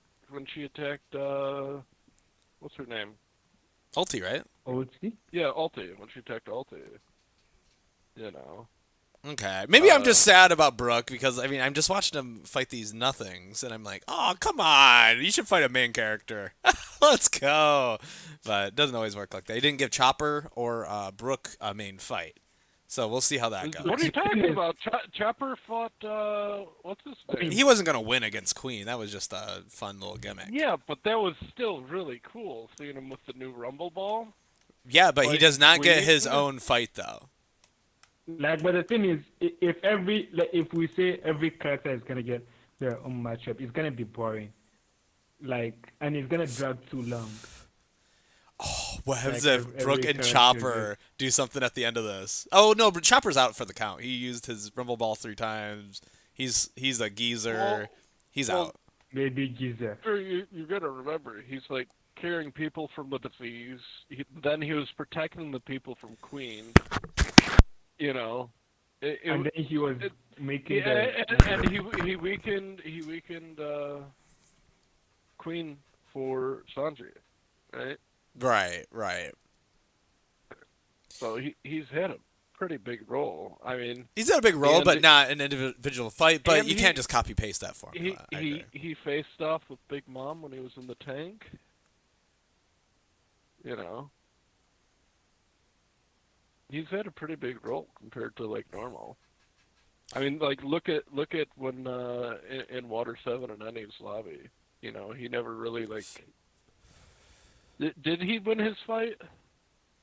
[SPEAKER 2] attacked what's her name?
[SPEAKER 1] Ulti, right?
[SPEAKER 3] Ulti?
[SPEAKER 2] Yeah, Ulti. When she attacked Ulti. You know.
[SPEAKER 1] Okay, maybe I'm just sad about Brook because I mean I'm just watching him fight these nothings and I'm like, oh come on, you should fight a main character. Let's go. But it doesn't always work like that. He didn't give Chopper or Brook a main fight, so we'll see how that goes.
[SPEAKER 2] What are you talking about? Chopper fought what's his name?
[SPEAKER 1] He wasn't gonna win against Queen. That was just a fun little gimmick.
[SPEAKER 2] Yeah, but that was still really cool seeing him with the new Rumble Ball.
[SPEAKER 1] Yeah, but he does not get
[SPEAKER 2] Queen?
[SPEAKER 1] his own fight though.
[SPEAKER 3] Like, but the thing is, if we say every character is gonna get their own matchup, it's gonna be boring. Like, and it's gonna drag too long.
[SPEAKER 1] Oh, what happens
[SPEAKER 3] Like,
[SPEAKER 1] if Brook
[SPEAKER 3] every
[SPEAKER 1] and
[SPEAKER 3] character
[SPEAKER 1] Chopper do something at the end of this? Oh no, but Chopper's out for the count. He used his Rumble Ball 3 times. He's a geezer. He's out.
[SPEAKER 3] Maybe Giza.
[SPEAKER 2] You gotta remember, he's like curing people from the disease. Then he was protecting the people from Queen. You know,
[SPEAKER 3] And then he was making
[SPEAKER 2] and he weakened Queen for Sanji, right?
[SPEAKER 1] Right.
[SPEAKER 2] So he's had a pretty big role. I mean,
[SPEAKER 1] He's had a big role, but not an individual fight. But you can't just copy paste that formula.
[SPEAKER 2] He faced off with Big Mom when he was in the tank. You know. He's had a pretty big role compared to like normal. I mean, like look at when in Water 7 and Ennie's lobby. You know, he never really like. Did he win his fight?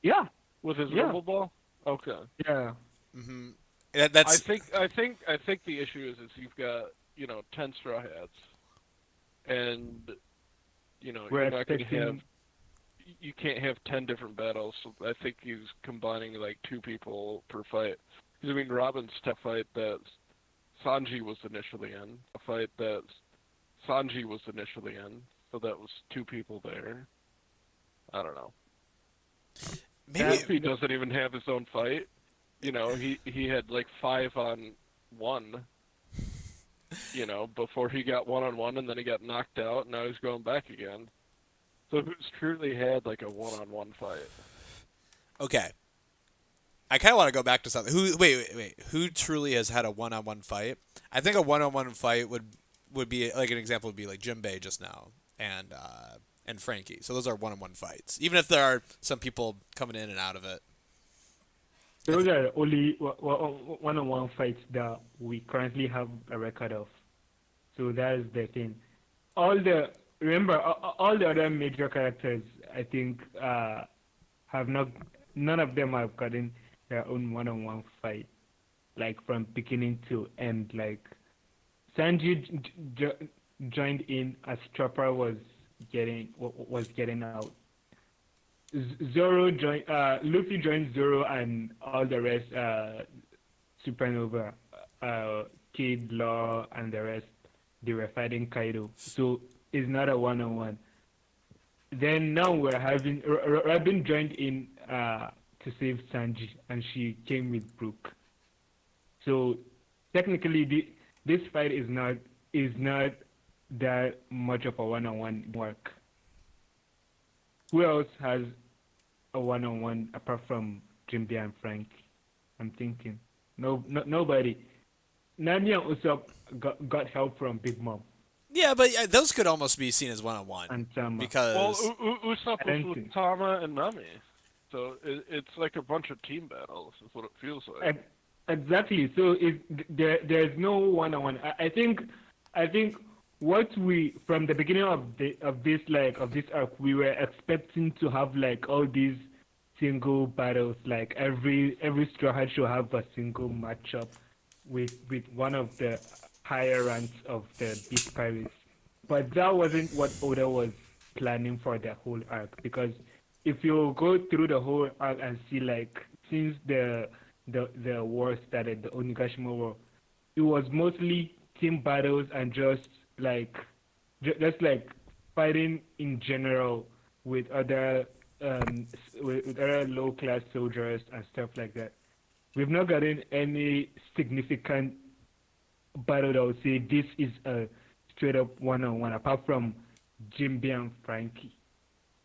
[SPEAKER 3] Yeah.
[SPEAKER 2] With his Rumble Ball? Okay.
[SPEAKER 3] Yeah.
[SPEAKER 1] Mm-hmm. That's.
[SPEAKER 2] I think the issue is you've got 10 Straw Hats, and you're not going to have. You can't have 10 different battles. So I think he's combining like 2 people per fight. Because I mean, Robin's fight that Sanji was initially in, a fight that Sanji was initially in, so that was 2 people there. I don't know.
[SPEAKER 1] Maybe
[SPEAKER 2] he doesn't even have his own fight. You know, he had like 5 on 1. Before he got 1-on-1, and then he got knocked out, and now he's going back again. So who's truly had like a 1-on-1 fight?
[SPEAKER 1] Okay. I kind of want to go back to something. Wait. Who truly has had a 1-on-1 fight? I think a 1-on-1 fight would be like an example would be like Jinbei just now and Frankie. So those are 1-on-1 fights. Even if there are some people coming in and out of it.
[SPEAKER 3] Those are only 1-on-1 fights that we currently have a record of. So that is the thing. Remember, all the other major characters, I think, none of them have gotten their own 1-on-1 fight, like from beginning to end. Like Sanji joined in as Chopper was getting out. Luffy joined Zoro and all the rest, Supernova, Kid, Law, and the rest. They were fighting Kaido. So it's not a 1-on-1. Then now we're having Robin joined in to save Sanji, and she came with Brook. So technically, this fight is not that much of a 1-on-1 work. Who else has a 1-on-1 apart from Jinbei and Frank? I'm thinking nobody. Nami and Usopp got help from Big Mom.
[SPEAKER 1] Yeah, but those could almost be seen as 1-on-1.
[SPEAKER 3] And Tama.
[SPEAKER 1] Because
[SPEAKER 2] Usopp was with Tama and Nami. So it's like a bunch of team battles is what it feels like.
[SPEAKER 3] Exactly. So there's no 1-on-1. I think what we from the beginning of this arc, we were expecting to have like all these single battles, like every Straw Hat should have a single matchup with one of the higher ranks of the Beast Pirates. But that wasn't what Oda was planning for the whole arc, because if you go through the whole arc and see, like, since the war started, the Onigashima War, it was mostly team battles and just like just like fighting in general with other with other low class soldiers and stuff like that. We've not gotten any significant battle that would say this is a straight up one on one, apart from Jimby and Frankie.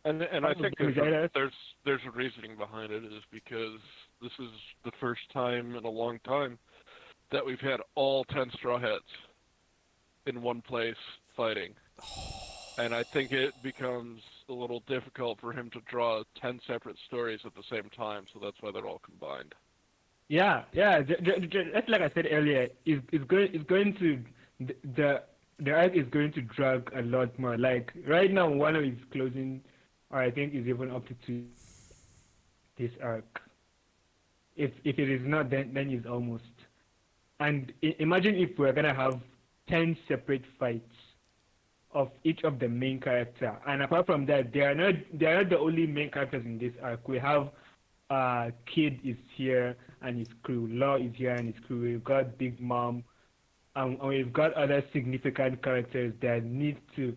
[SPEAKER 2] And I think
[SPEAKER 3] Is
[SPEAKER 2] there's a reasoning behind it, is because this is the first time in a long time that we've had all 10 Straw Hats in one place fighting. And I think it becomes a little difficult for him to draw 10 separate stories at the same time, so that's why they're all combined.
[SPEAKER 3] Yeah. That's like I said earlier. It's going to the arc is going to drag a lot more. Like right now, one of his closing, or I think is even up to 2 this arc. If it is not, then it's almost. And imagine if we're gonna have 10 separate fights of each of the main character. And apart from that, they are not the only main characters in this arc. We have Kid is here and his crew. Law is here and his crew. We've got Big Mom, and we've got other significant characters that need to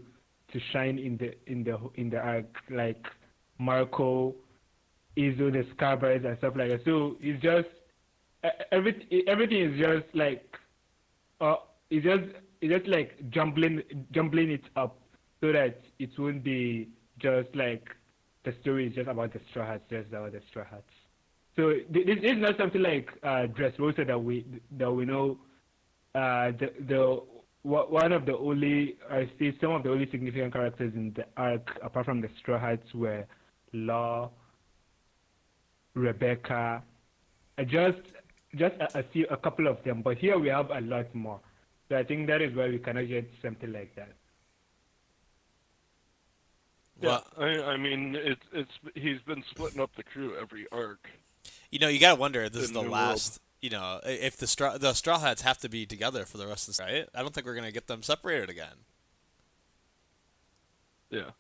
[SPEAKER 3] shine in the arc, like Marco, Izo, the Scarberries, and stuff like that. So it's just everything is just like it's just like jumbling it up so that it won't be just like the story is just about the Straw Hats, just about the Straw Hats. So this is not something like Dressrosa that we know. One of the only, I see some of the only significant characters in the arc, apart from the Straw Hats, were Law, Rebecca, just a couple of them. But here we have a lot more. So I think that is why we cannot get something like that.
[SPEAKER 2] Yeah, I mean, he's been splitting up the crew every arc.
[SPEAKER 1] You know, you gotta wonder if this is the
[SPEAKER 2] New
[SPEAKER 1] last.
[SPEAKER 2] World.
[SPEAKER 1] You know, if the Straw Hats have to be together for the rest of this, right? I don't think we're gonna get them separated again.
[SPEAKER 2] Yeah.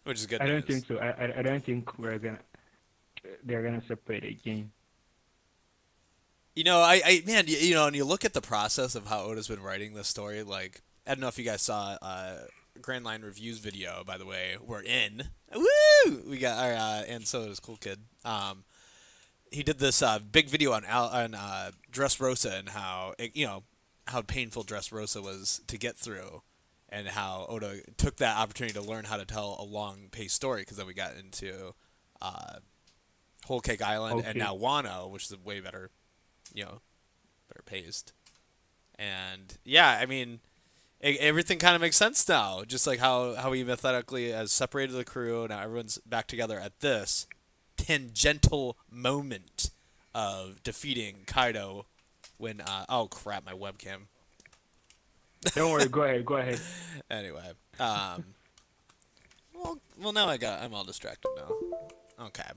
[SPEAKER 1] Which is good.
[SPEAKER 3] I
[SPEAKER 1] news.
[SPEAKER 3] don't think so. I don't think they're gonna separate again.
[SPEAKER 1] You know, I man, you know, and you look at the process of how Oda's been writing this story. Like, I don't know if you guys saw Grand Line Reviews video. By the way, we're in. Woo! We got our and so does Cool Kid. He did this big video on Dressrosa and how how painful Dressrosa was to get through, and how Oda took that opportunity to learn how to tell a long paced story, because then we got into Whole Cake Island and now Wano, which is way better, better paced. And yeah, I mean, everything kind of makes sense now. Just like how he methodically has separated the crew, now everyone's back together at this tangential moment of defeating Kaido when oh crap, my webcam.
[SPEAKER 3] Don't worry, go ahead.
[SPEAKER 1] Anyway, well now I'm all distracted now. Okay.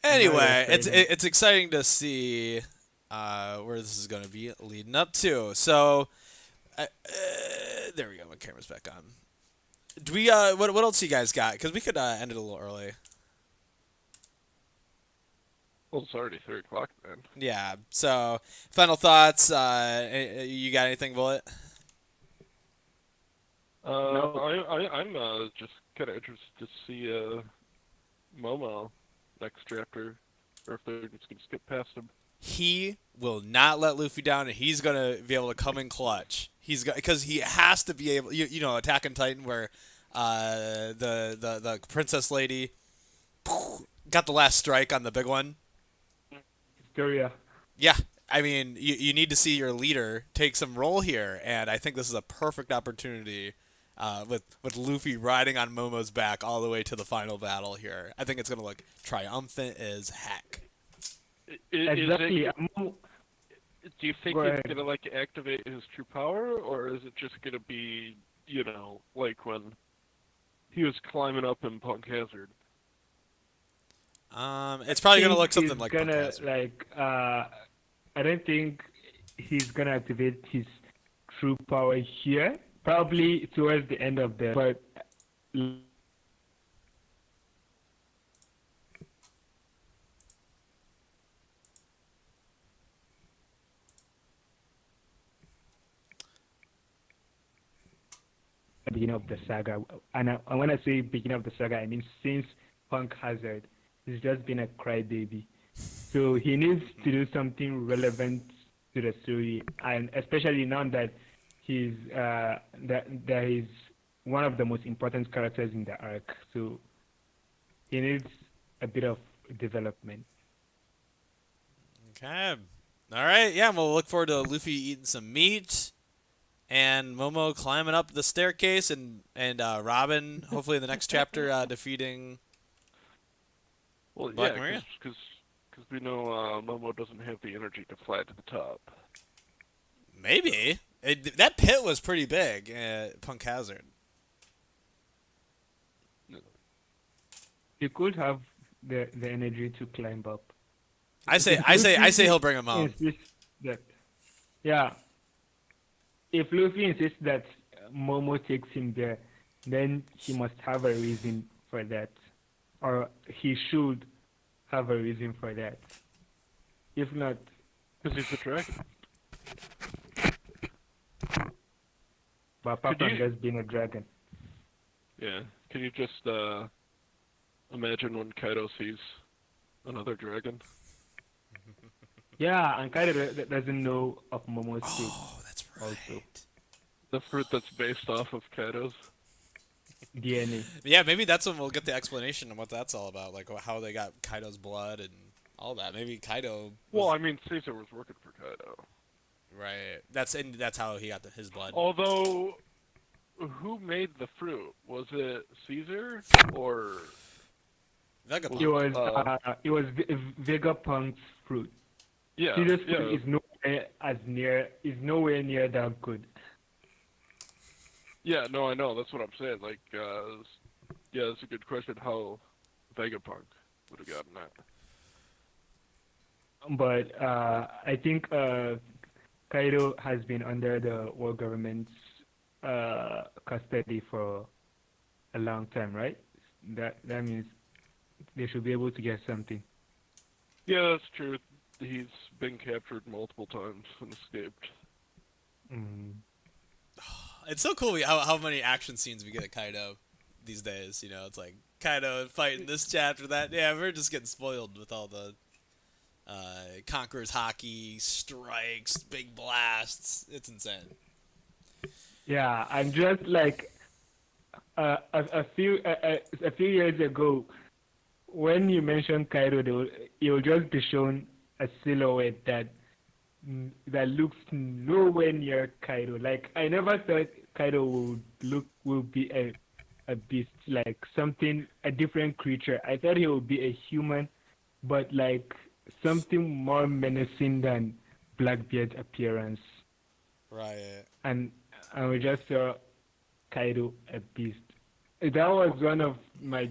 [SPEAKER 1] Anyway, it's exciting to see where this is going to be leading up to. So there we go. My camera's back on. Do we what else you guys got? Because we could end it a little early.
[SPEAKER 2] Well, it's already 3 o'clock, man.
[SPEAKER 1] Yeah. So final thoughts. You got anything, Bullet?
[SPEAKER 2] No. I'm just kind of interested to see Momo next chapter, or if they're just gonna skip past him.
[SPEAKER 1] He will not let Luffy down, and he's gonna be able to come in clutch. Because he has to be able, Attack on Titan, where the princess lady got the last strike on the big one.
[SPEAKER 3] Historia.
[SPEAKER 1] Yeah, I mean, you need to see your leader take some role here, and I think this is a perfect opportunity with Luffy riding on Momo's back all the way to the final battle here. I think it's gonna look triumphant as heck.
[SPEAKER 3] Exactly.
[SPEAKER 2] Do you think
[SPEAKER 3] Go
[SPEAKER 2] he's
[SPEAKER 3] ahead.
[SPEAKER 2] gonna like activate his true power, or is it just gonna be, like when he was climbing up in Punk Hazard?
[SPEAKER 1] It's probably gonna
[SPEAKER 3] think
[SPEAKER 1] look something
[SPEAKER 3] he's
[SPEAKER 1] like Punk
[SPEAKER 3] gonna
[SPEAKER 1] Hazard.
[SPEAKER 3] I don't think he's gonna activate his true power here. Probably towards the end of the but beginning of the saga. And when I say beginning of the saga, I mean since Punk Hazard, he's just been a crybaby. So he needs to do something relevant to the story, and especially now that he's one of the most important characters in the arc. So he needs a bit of development.
[SPEAKER 1] Okay. All right. Yeah, we'll look forward to Luffy eating some meat, and Momo climbing up the staircase, and Robin hopefully in the next chapter defeating.
[SPEAKER 2] Well,
[SPEAKER 1] Black
[SPEAKER 2] yeah,
[SPEAKER 1] Maria?
[SPEAKER 2] because we know Momo doesn't have the energy to fly to the top.
[SPEAKER 1] Maybe that pit was pretty big. Punk Hazard.
[SPEAKER 3] He could have the energy to climb up.
[SPEAKER 1] I say he'll bring him home.
[SPEAKER 3] Insists that, yeah. If Luffy insists that Momo takes him there, then he must have a reason for that, or he should have a reason for that. If not,
[SPEAKER 2] Because he's a dragon.
[SPEAKER 3] but apart
[SPEAKER 2] Could
[SPEAKER 3] from
[SPEAKER 2] you-
[SPEAKER 3] just being a dragon.
[SPEAKER 2] Yeah. Can you just imagine when Kaido sees another dragon?
[SPEAKER 3] Yeah, and Kaido doesn't know of Momo's fate.
[SPEAKER 1] Oh, that's right.
[SPEAKER 3] Also.
[SPEAKER 2] The fruit that's based off of Kaido's?
[SPEAKER 3] DNA.
[SPEAKER 1] Yeah, maybe that's when we'll get the explanation of what that's all about, like how they got Kaido's blood and all that. Maybe Kaido.
[SPEAKER 2] Well, I mean, Caesar was working for Kaido.
[SPEAKER 1] Right. That's how he got his blood.
[SPEAKER 2] Although, who made the fruit? Was it Caesar or?
[SPEAKER 1] Vegapunk.
[SPEAKER 3] It was Vegapunk's fruit.
[SPEAKER 2] Yeah.
[SPEAKER 3] Caesar's
[SPEAKER 2] yeah.
[SPEAKER 3] fruit is nowhere near that good.
[SPEAKER 2] Yeah, no, I know. That's what I'm saying. Like, yeah, that's a good question. How Vegapunk would have gotten that?
[SPEAKER 3] But I think Kaido has been under the world government's custody for a long time, right? That means they should be able to get something.
[SPEAKER 2] Yeah, that's true. He's been captured multiple times and escaped.
[SPEAKER 3] Mm.
[SPEAKER 1] It's so cool how many action scenes we get at Kaido these days. You know, it's like Kaido fighting this chapter, that. Yeah, we're just getting spoiled with all the Conqueror's hockey, strikes, big blasts. It's insane.
[SPEAKER 3] Yeah, and just like a few years ago, when you mentioned Kaido, it will just be shown a silhouette that looks nowhere near Kaido. Like I never thought Kaido would be a beast, like something, a different creature. I thought he would be a human, but like something more menacing than Blackbeard's appearance.
[SPEAKER 1] Right.
[SPEAKER 3] And we just saw Kaido a beast. That was one of my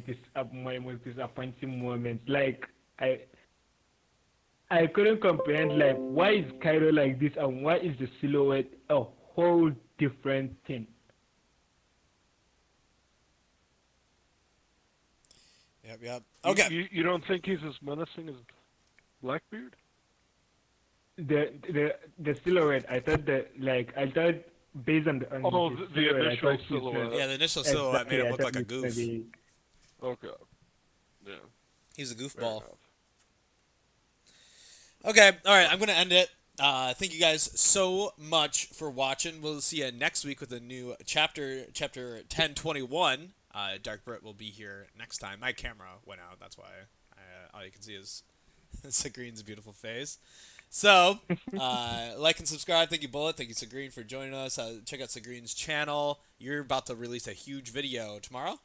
[SPEAKER 3] most disappointing moments. Like I couldn't comprehend, like, why is Kaido like this and why is the silhouette a whole different thing?
[SPEAKER 1] Yep. Okay.
[SPEAKER 2] You don't think he's as menacing as Blackbeard?
[SPEAKER 3] The silhouette, I thought based on the
[SPEAKER 2] the
[SPEAKER 3] silhouette, I
[SPEAKER 2] initial
[SPEAKER 3] thought he's,
[SPEAKER 2] silhouette.
[SPEAKER 1] Yeah, the initial silhouette made him look like a
[SPEAKER 3] exactly, I thought
[SPEAKER 1] goof.
[SPEAKER 3] he's gonna be-
[SPEAKER 2] Okay. Yeah.
[SPEAKER 1] He's a
[SPEAKER 2] fair
[SPEAKER 1] goofball.
[SPEAKER 2] enough.
[SPEAKER 1] Okay, all right, I'm going to end it. Thank you guys so much for watching. We'll see you next week with a new chapter 1021. DarkBriton will be here next time. My camera went out, that's why all you can see is Sagreen's beautiful face. So, like and subscribe. Thank you, Bullet. Thank you, Sagreen, for joining us. Check out Sagreen's channel. You're about to release a huge video tomorrow.